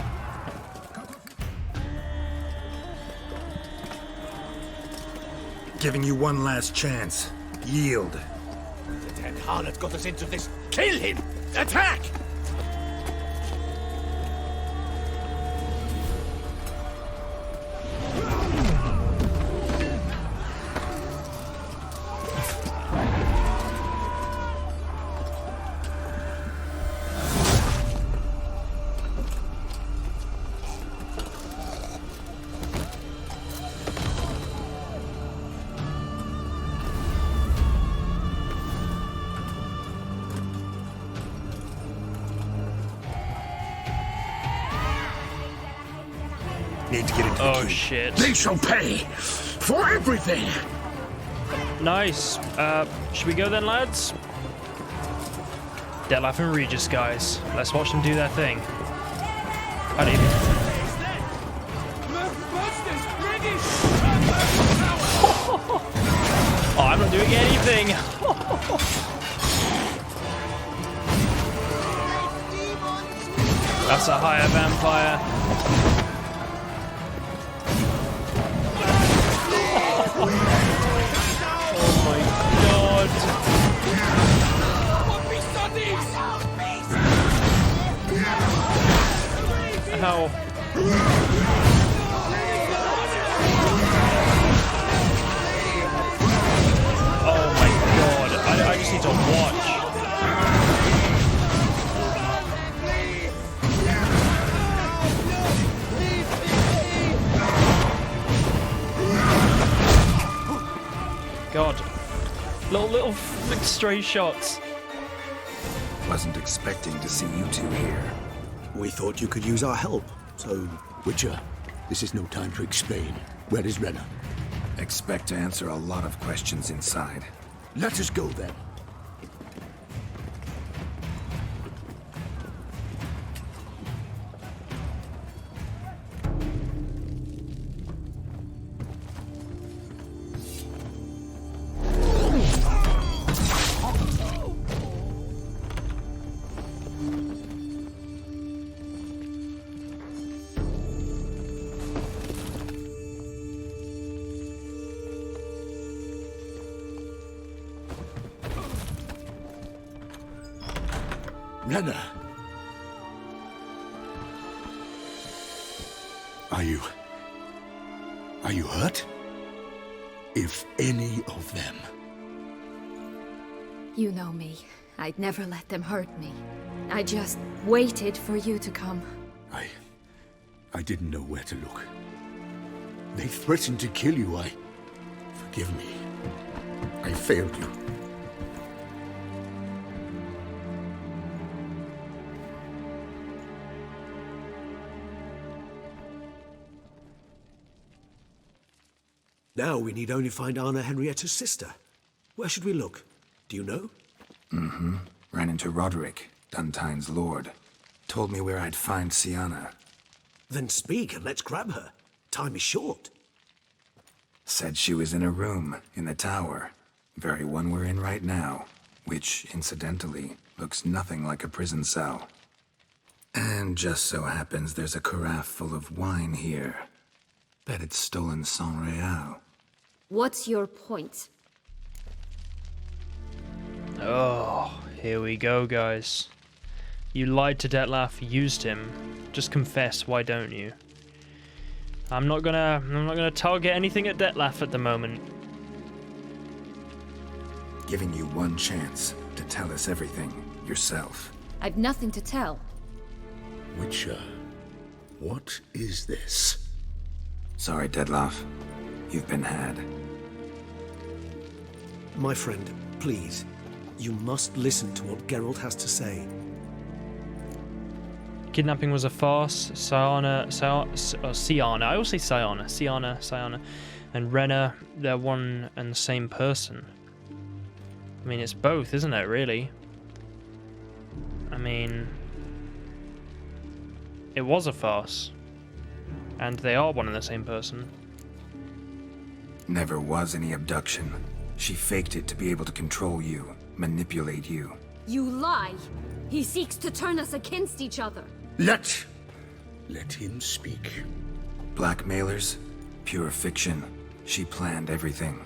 Giving you one last chance. Yield. The damn harlot got us into this. Kill him! Attack! Need to get into the Oh queue. shit. They shall pay for everything. Nice. Should we go then, lads? Geralt and Regis, guys. Let's watch them do their thing. I don't even... Oh, I'm not doing anything. That's a higher vampire. Oh my god. How? Oh my god. I just need to watch. God. Little stray shots. Wasn't expecting to see you two here. We thought you could use our help, so... Witcher, this is no time to explain. Where is Renna? Expect to answer a lot of questions inside. Let us go then. Renna! Are you hurt? If any of them. You know me. I'd never let them hurt me. I just waited for you to come. I didn't know where to look. They threatened to kill you. Forgive me. I failed you. Now we need only find Anna Henrietta's sister. Where should we look? Do you know? Mm-hmm. Ran into Roderick, Duntine's lord. Told me where I'd find Syanna. Then speak and let's grab her. Time is short. Said she was in a room in the tower. Very one we're in right now. Which, incidentally, looks nothing like a prison cell. And just so happens there's a carafe full of wine here. Bet it's stolen San Real. What's your point? Oh, here we go, guys. You lied to Detlef, used him. Just confess, why don't you? I'm not gonna target anything at Detlef at the moment. Giving you one chance to tell us everything yourself. I've nothing to tell. Witcher, what is this? Sorry, Detlef. You've been had. My friend, please. You must listen to what Geralt has to say. Kidnapping was a farce. Syanna, I always say Syanna, and Renna, they're one and the same person. I mean, it's both, isn't it, really? I mean, it was a farce. And they are one and the same person. Never was any abduction. She faked it to be able to control you, manipulate you. You lie! He seeks to turn us against each other. Let him speak. Blackmailers? Pure fiction. She planned everything.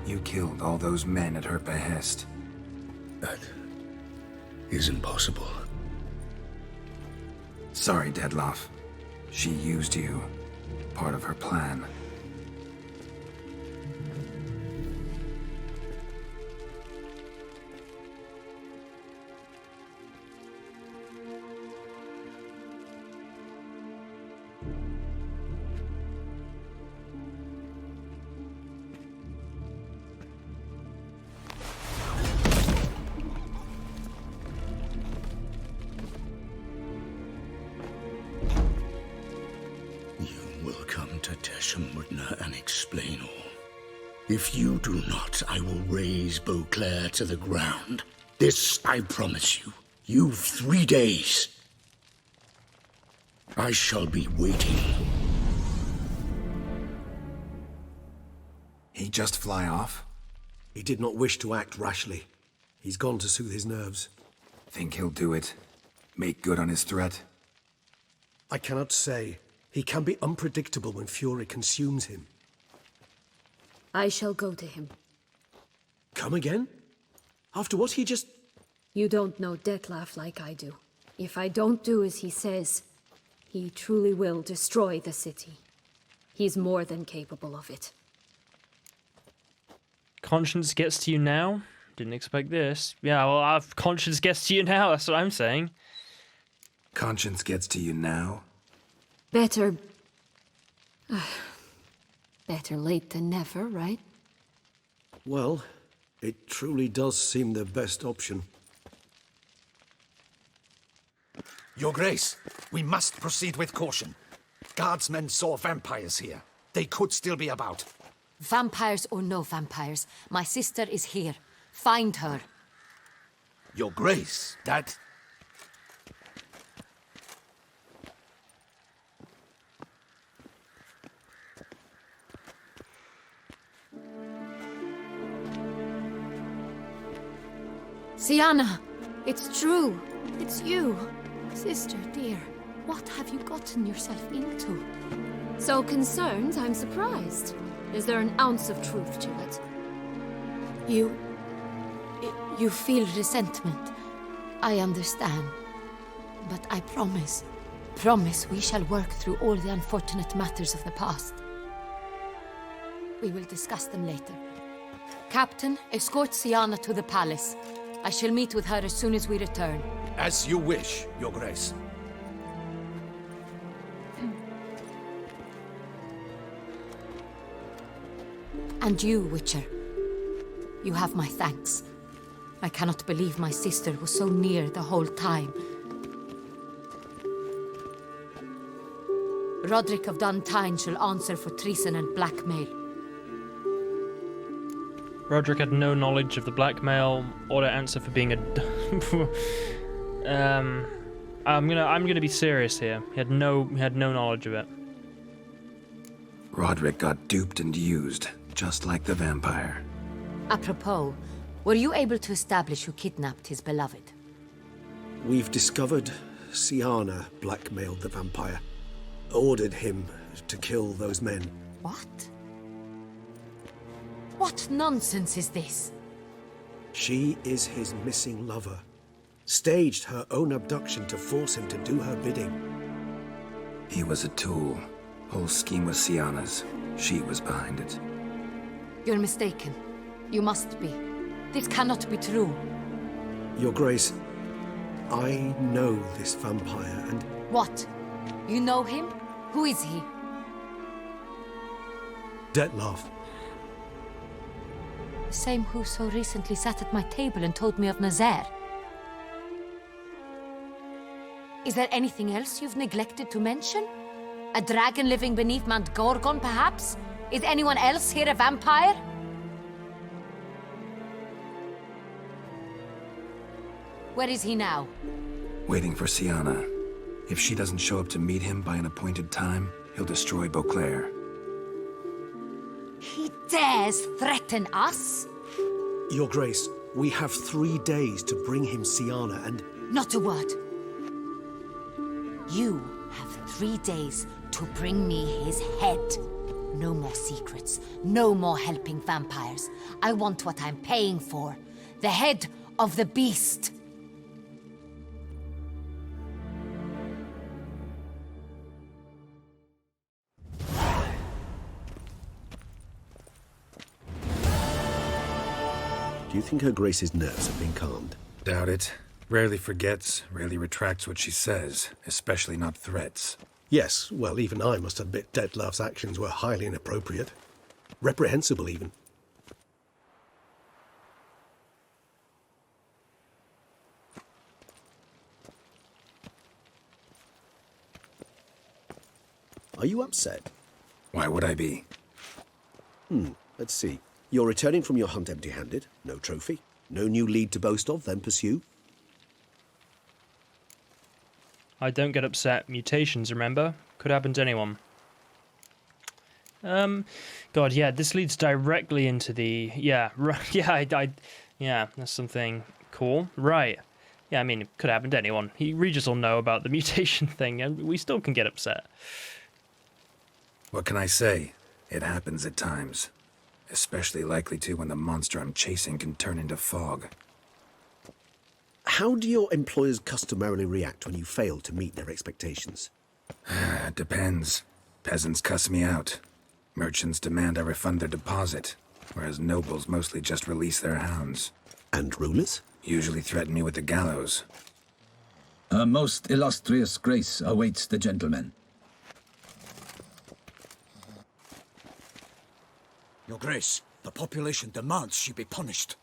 You killed all those men at her behest. That is impossible. Sorry, Detlef. She used you. Part of her plan. And explain all. If you do not, I will raise Beauclair to the ground. This I promise you. You've 3 days. I shall be waiting. He just fly off? He did not wish to act rashly. He's gone to soothe his nerves. Think he'll do it? Make good on his threat? I cannot say. He can be unpredictable when fury consumes him. I shall go to him. Come again? After what he just... You don't know Detlef like I do. If I don't do as he says, he truly will destroy the city. He's more than capable of it. Conscience gets to you now? Didn't expect this. Yeah, well, conscience gets to you now, that's what I'm saying. Conscience gets to you now? Better... better late than never, right? Well, it truly does seem the best option. Your Grace, we must proceed with caution. Guardsmen saw vampires here. They could still be about. Vampires or no vampires, my sister is here. Find her. Your Grace, that... Syanna, it's true. It's you. Sister, dear, what have you gotten yourself into? So concerned, I'm surprised. Is there an ounce of truth to it? You feel resentment. I understand. But I promise we shall work through all the unfortunate matters of the past. We will discuss them later. Captain, escort Syanna to the palace. I shall meet with her as soon as we return. As you wish, Your Grace. And you, Witcher. You have my thanks. I cannot believe my sister was so near the whole time. Roderick of Duntine shall answer for treason and blackmail. Roderick had no knowledge of the blackmail or to answer for being a... I'm gonna be serious here. He had no knowledge of it. Roderick got duped and used, just like the vampire. Apropos, were you able to establish who kidnapped his beloved? We've discovered Syanna blackmailed the vampire. Ordered him to kill those men. What? What nonsense is this? She is his missing lover. Staged her own abduction to force him to do her bidding. He was a tool. Whole scheme was Syanna's. She was behind it. You're mistaken. You must be. This cannot be true. Your Grace, I know this vampire and... What? You know him? Who is he? Detlef. The same who so recently sat at my table and told me of Nazaire. Is there anything else you've neglected to mention? A dragon living beneath Mount Gorgon, perhaps? Is anyone else here a vampire? Where is he now? Waiting for Syanna. If she doesn't show up to meet him by an appointed time, he'll destroy Beauclair. He dares threaten us? Your Grace, we have 3 days to bring him Syanna and... Not a word. You have 3 days to bring me his head. No more secrets. No more helping vampires. I want what I'm paying for. The head of the beast. Do you think Her Grace's nerves have been calmed? Doubt it. Rarely forgets, rarely retracts what she says, especially not threats. Yes, well, even I must admit Detlef's actions were highly inappropriate. Reprehensible, even. Are you upset? Why would I be? Let's see. You're returning from your hunt empty-handed. No trophy. No new lead to boast of, then pursue. I don't get upset. Mutations, remember? Could happen to anyone. God, yeah, this leads directly into the... Yeah, right, yeah, that's something cool. Right. Yeah, I mean, it could happen to anyone. Regis will know about the mutation thing, and we still can get upset. What can I say? It happens at times. Especially likely to when the monster I'm chasing can turn into fog. How do your employers customarily react when you fail to meet their expectations? It depends. Peasants cuss me out. Merchants demand I refund their deposit, whereas nobles mostly just release their hounds. And rulers? Usually threaten me with the gallows. A most illustrious grace awaits the gentleman. Your Grace, the population demands she be punished.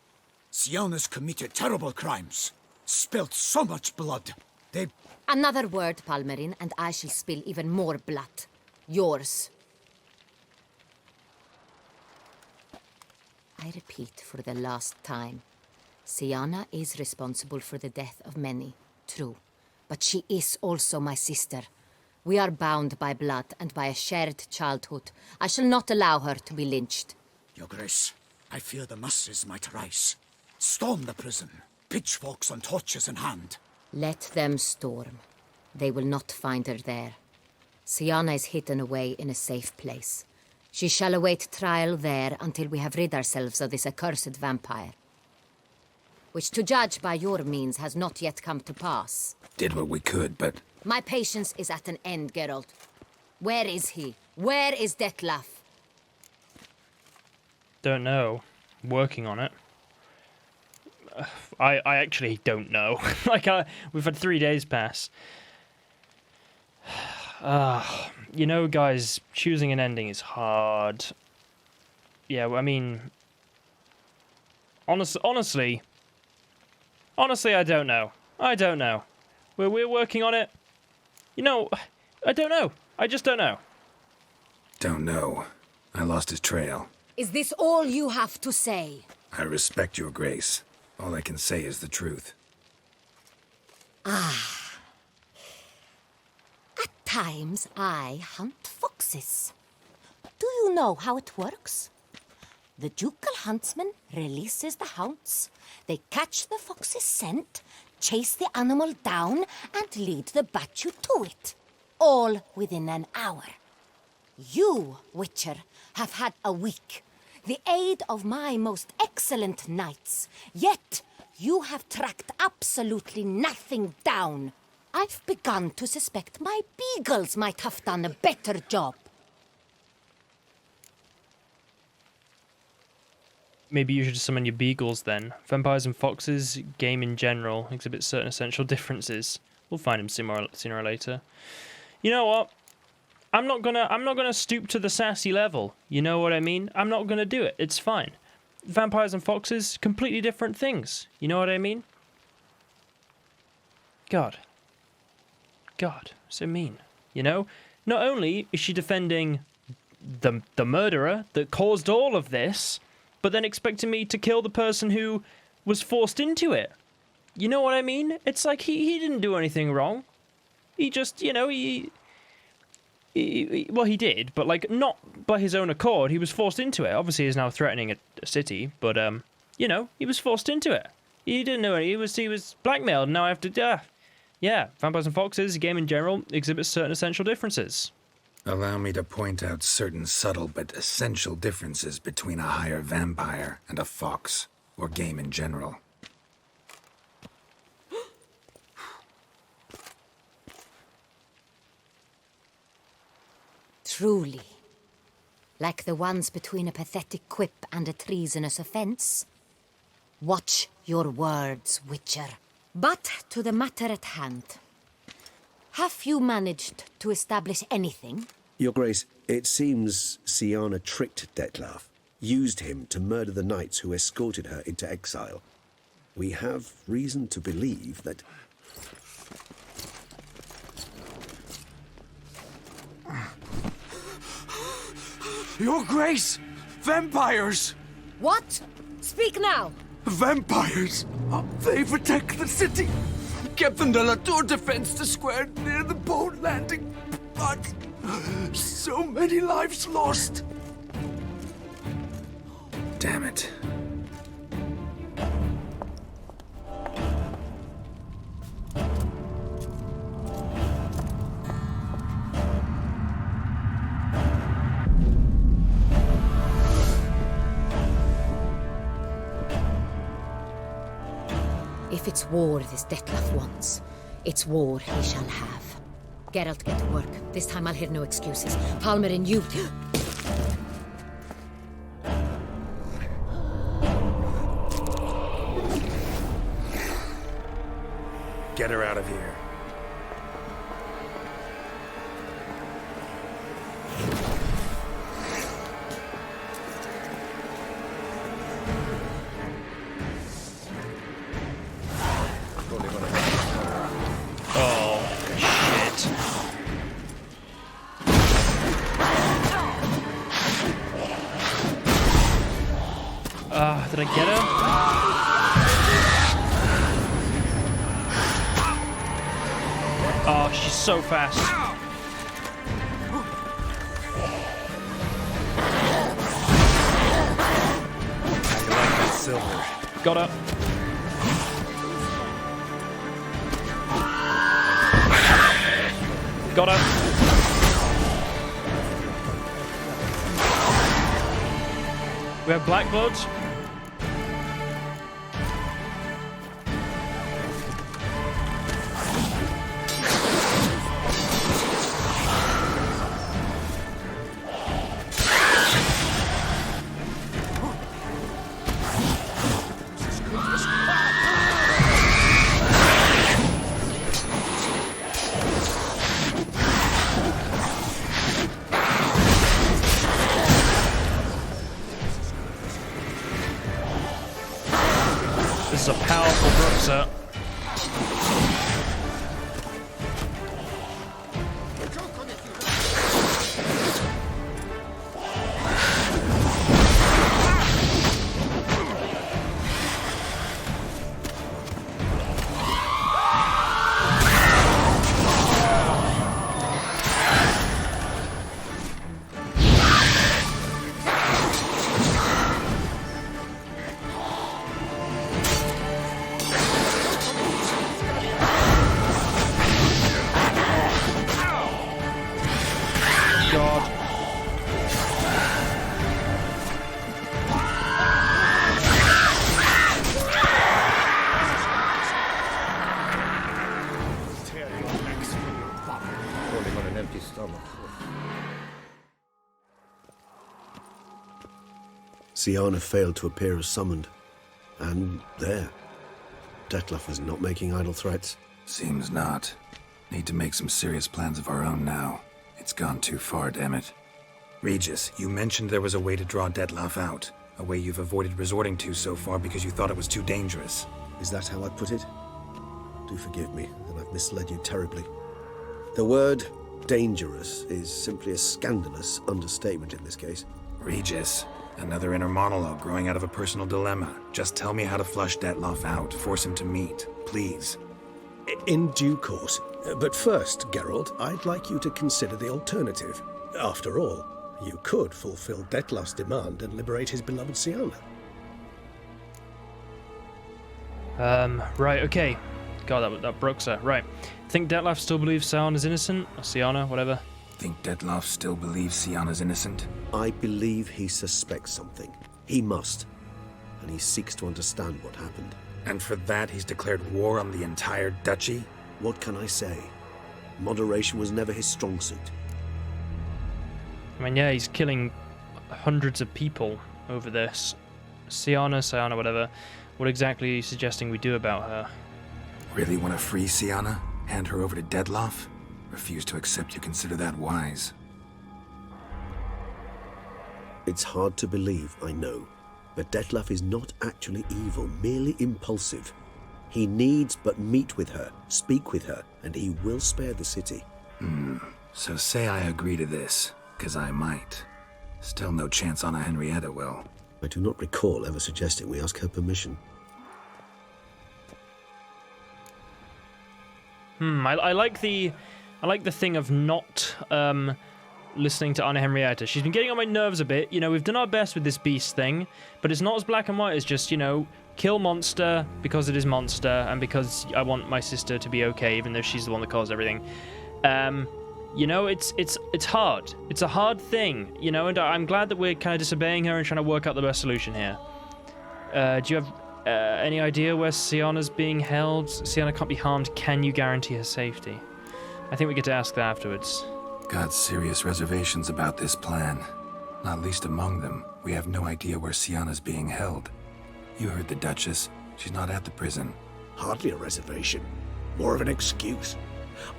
Syanna's committed terrible crimes. Spilt so much blood. They... Another word, Palmerin, and I shall spill even more blood. Yours. I repeat for the last time. Syanna is responsible for the death of many, true. But she is also my sister. We are bound by blood and by a shared childhood. I shall not allow her to be lynched. Your Grace, I fear the masses might rise. Storm the prison, pitchforks and torches in hand. Let them storm. They will not find her there. Syanna is hidden away in a safe place. She shall await trial there until we have rid ourselves of this accursed vampire. Which, to judge by your means, has not yet come to pass. Did what we could, but... My patience is at an end, Geralt. Where is he? Where is Detlef? Don't know. Working on it. I actually don't know. We've had 3 days pass. You know, guys, choosing an ending is hard. Yeah, I mean... Honestly, I don't know. I don't know. We're working on it. You know, I don't know. I just don't know. Don't know. I lost his trail. Is this all you have to say? I respect your grace. All I can say is the truth. Ah. At times, I hunt foxes. Do you know how it works? The ducal huntsman releases the hounds. They catch the fox's scent, chase the animal down, and lead the Bachu to it. All within an hour. You, Witcher, have had a week. The aid of my most excellent knights. Yet, you have tracked absolutely nothing down. I've begun to suspect my beagles might have done a better job. Maybe you should summon your beagles then. Vampires and foxes, game in general, exhibit certain essential differences. We'll find them sooner or later. You know what? I'm not gonna stoop to the sassy level. You know what I mean? I'm not gonna do it. It's fine. Vampires and foxes, completely different things. You know what I mean? God, so mean. You know? Not only is she defending the murderer that caused all of this, but then expecting me to kill the person who was forced into it. You know what I mean? It's like he didn't do anything wrong. He just, you know, well, he did, but like not by his own accord. He was forced into it. Obviously, he's now threatening a city, but you know, he was forced into it. He didn't know it. He was blackmailed. Now I have to, yeah. Vampires and foxes, game in general, exhibit certain essential differences. Allow me to point out certain subtle but essential differences between a higher vampire and a fox, or game in general. Truly. Like the ones between a pathetic quip and a treasonous offense. Watch your words, Witcher. But to the matter at hand. Have you managed to establish anything? Your Grace, it seems Syanna tricked Detlef, used him to murder the knights who escorted her into exile. We have reason to believe that... Your Grace! Vampires! What? Speak now! Vampires! They protect the city! Captain de la Tour defends the square near the boat landing, but so many lives lost! Damn it. If it's war this Detlef wants, it's war he shall have. Geralt, get to work. This time I'll hear no excuses. Palmer and you... Get her out of here. Did I get her? Oh, she's so fast. I like that silver. Got her. Got her. We have black bloods. This is a powerful brook set. Syanna failed to appear as summoned. And there. Detlef is not making idle threats. Seems not. Need to make some serious plans of our own now. It's gone too far, damn it. Regis, you mentioned there was a way to draw Detlef out. A way you've avoided resorting to so far because you thought it was too dangerous. Is that how I put it? Do forgive me that I've misled you terribly. The word dangerous is simply a scandalous understatement in this case. Regis, another inner monologue growing out of a personal dilemma. Just tell me how to flush Detlef out, force him to meet, please. In due course. But first, Geralt, I'd like you to consider the alternative. After all, you could fulfill Detlef's demand and liberate his beloved Syanna. Right, okay. God, that broke her. Right. Think Detlef still believes Syanna's innocent? Or Syanna, whatever. Think Detlef still believes Syanna's innocent? I believe he suspects something. He must. And he seeks to understand what happened. And for that he's declared war on the entire duchy? What can I say? Moderation was never his strong suit. I mean, yeah, he's killing hundreds of people over this. Syanna, whatever. What exactly are you suggesting we do about her? Really want to free Syanna? Hand her over to Detlef? Refuse to accept you consider that wise. It's hard to believe, I know. But Detlef is not actually evil, merely impulsive. He needs but meet with her, speak with her, and he will spare the city. So say I agree to this, 'cause I might. Still no chance Anna Henrietta will. I do not recall ever suggesting we ask her permission. I like the thing of not listening to Anna Henrietta. She's been getting on my nerves a bit. You know, we've done our best with this beast thing, but it's not as black and white as just, you know, kill monster because it is monster and because I want my sister to be okay, even though she's the one that caused everything. You know, it's hard. It's a hard thing, you know, and I'm glad that we're kind of disobeying her and trying to work out the best solution here. Do you have any idea where Syanna's being held? Syanna can't be harmed. Can you guarantee her safety? I think we get to ask that afterwards. Got serious reservations about this plan. Not least among them, we have no idea where Syanna's being held. You heard the Duchess. She's not at the prison. Hardly a reservation. More of an excuse.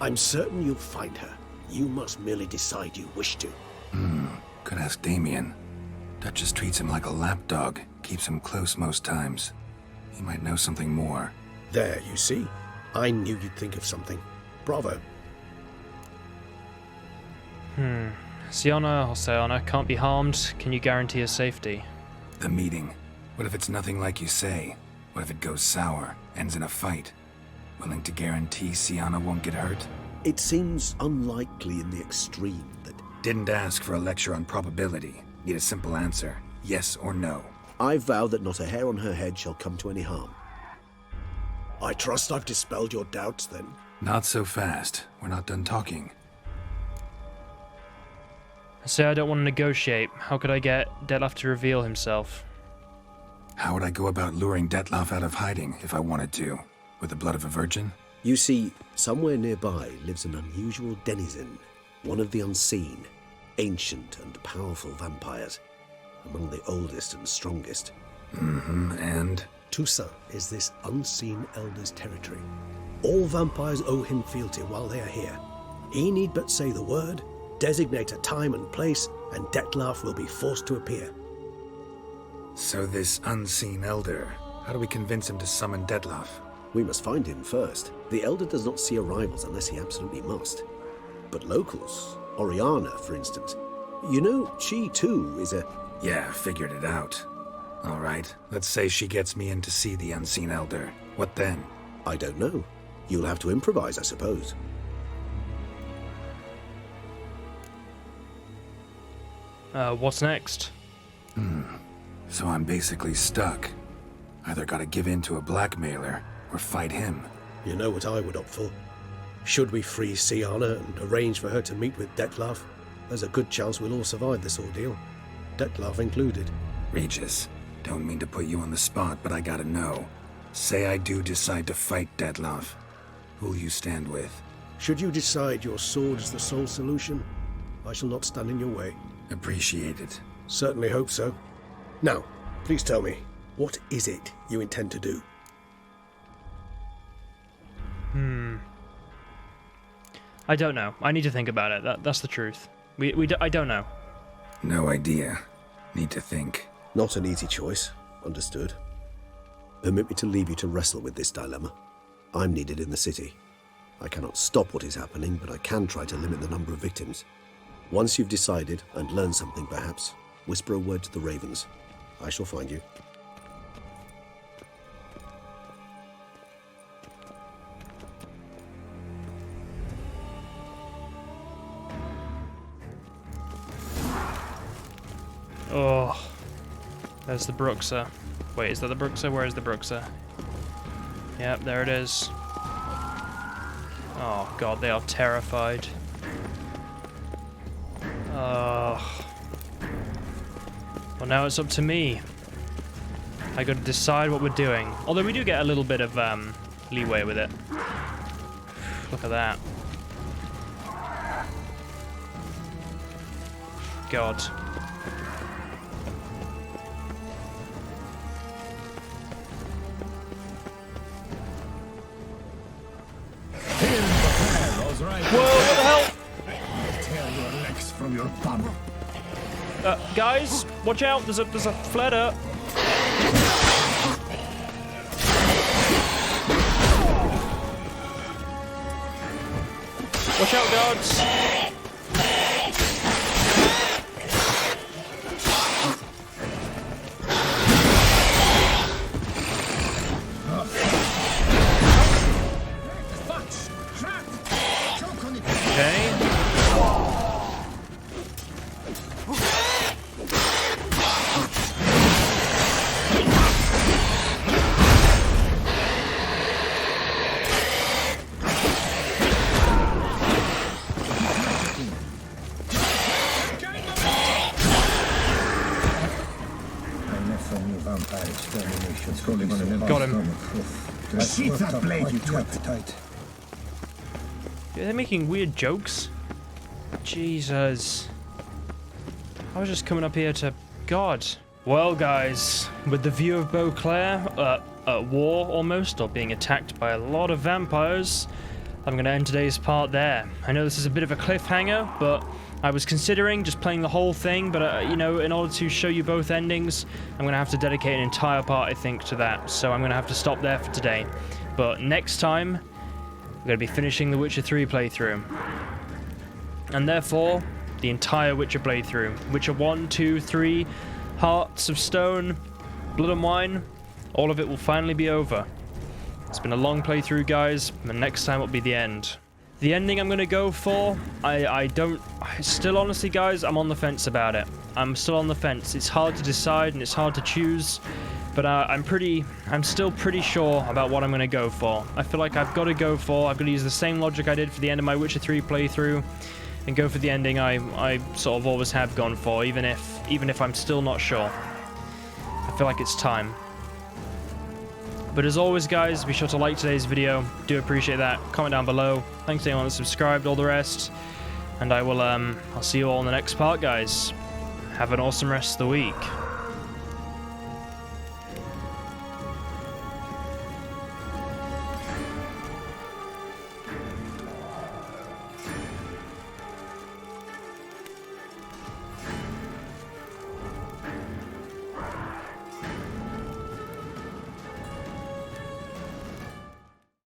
I'm certain you'll find her. You must merely decide you wish to. Could ask Damien. Duchess treats him like a lapdog. Keeps him close most times. He might know something more. There, you see? I knew you'd think of something. Bravo. Syanna can't be harmed. Can you guarantee her safety? The meeting. What if it's nothing like you say? What if it goes sour, ends in a fight? Willing to guarantee Syanna won't get hurt? It seems unlikely in the extreme that... Didn't ask for a lecture on probability. Need a simple answer. Yes or no. I vow that not a hair on her head shall come to any harm. I trust I've dispelled your doubts, then. Not so fast. We're not done talking. Say I don't want to negotiate. How could I get Detlef to reveal himself? How would I go about luring Detlef out of hiding if I wanted to? With the blood of a virgin? You see, somewhere nearby lives an unusual denizen, one of the unseen, ancient and powerful vampires, among the oldest and strongest. And? Toussaint is this unseen elder's territory. All vampires owe him fealty while they are here. He need but say the word, designate a time and place, and Detlef will be forced to appear. So this unseen elder, how do we convince him to summon Detlef? We must find him first. The elder does not see arrivals unless he absolutely must. But locals, Oriana, for instance, you know, she too is a... Yeah, figured it out. All right, let's say she gets me in to see the unseen elder. What then? I don't know. You'll have to improvise, I suppose. What's next? So I'm basically stuck. Either gotta give in to a blackmailer, or fight him. You know what I would opt for. Should we free Syanna and arrange for her to meet with Detlef, there's a good chance we'll all survive this ordeal. Detlef included. Regis, don't mean to put you on the spot, but I gotta know. Say I do decide to fight Detlef. Who'll you stand with? Should you decide your sword is the sole solution, I shall not stand in your way. Appreciate it. Certainly hope so. Now, please tell me, what is it you intend to do? I don't know. I need to think about it. That's the truth. I don't know. No idea. Need to think. Not an easy choice. Understood. Permit me to leave you to wrestle with this dilemma. I'm needed in the city. I cannot stop what is happening, but I can try to limit the number of victims. Once you've decided, and learned something perhaps, whisper a word to the ravens. I shall find you. Oh, there's the Bruxa. Wait, is that the Bruxa? Where is the Bruxa? Yep, there it is. Oh god, they are terrified. Well, now it's up to me. I gotta decide what we're doing. Although we do get a little bit of leeway with it. Look at that. God. Whoa, what the hell? Tear your legs from your bum. Guys, watch out, there's a fledder. Watch out, guards. Got him. Sheath that blade, you twit. They're making weird jokes. Jesus. I was just coming up here to... God. Well, guys, with the view of Beauclair at war almost, or being attacked by a lot of vampires, I'm going to end today's part there. I know this is a bit of a cliffhanger, but I was considering just playing the whole thing, but, you know, in order to show you both endings, I'm going to have to dedicate an entire part, I think, to that. So I'm going to have to stop there for today. But next time, we're going to be finishing the Witcher 3 playthrough. And therefore, the entire Witcher playthrough. Witcher 1, 2, 3, Hearts of Stone, Blood and Wine, all of it will finally be over. It's been a long playthrough, guys, and next time will be the end. The ending I'm going to go for, still honestly, guys, I'm on the fence about it. I'm still on the fence. It's hard to decide and it's hard to choose, but I'm still pretty sure about what I'm going to go for. I feel like I've got to use the same logic I did for the end of my Witcher 3 playthrough and go for the ending I sort of always have gone for, even if I'm still not sure. I feel like it's time. But as always, guys, be sure to like today's video. Do appreciate that. Comment down below. Thanks to anyone that subscribed, all the rest. And I'll see you all in the next part, guys. Have an awesome rest of the week.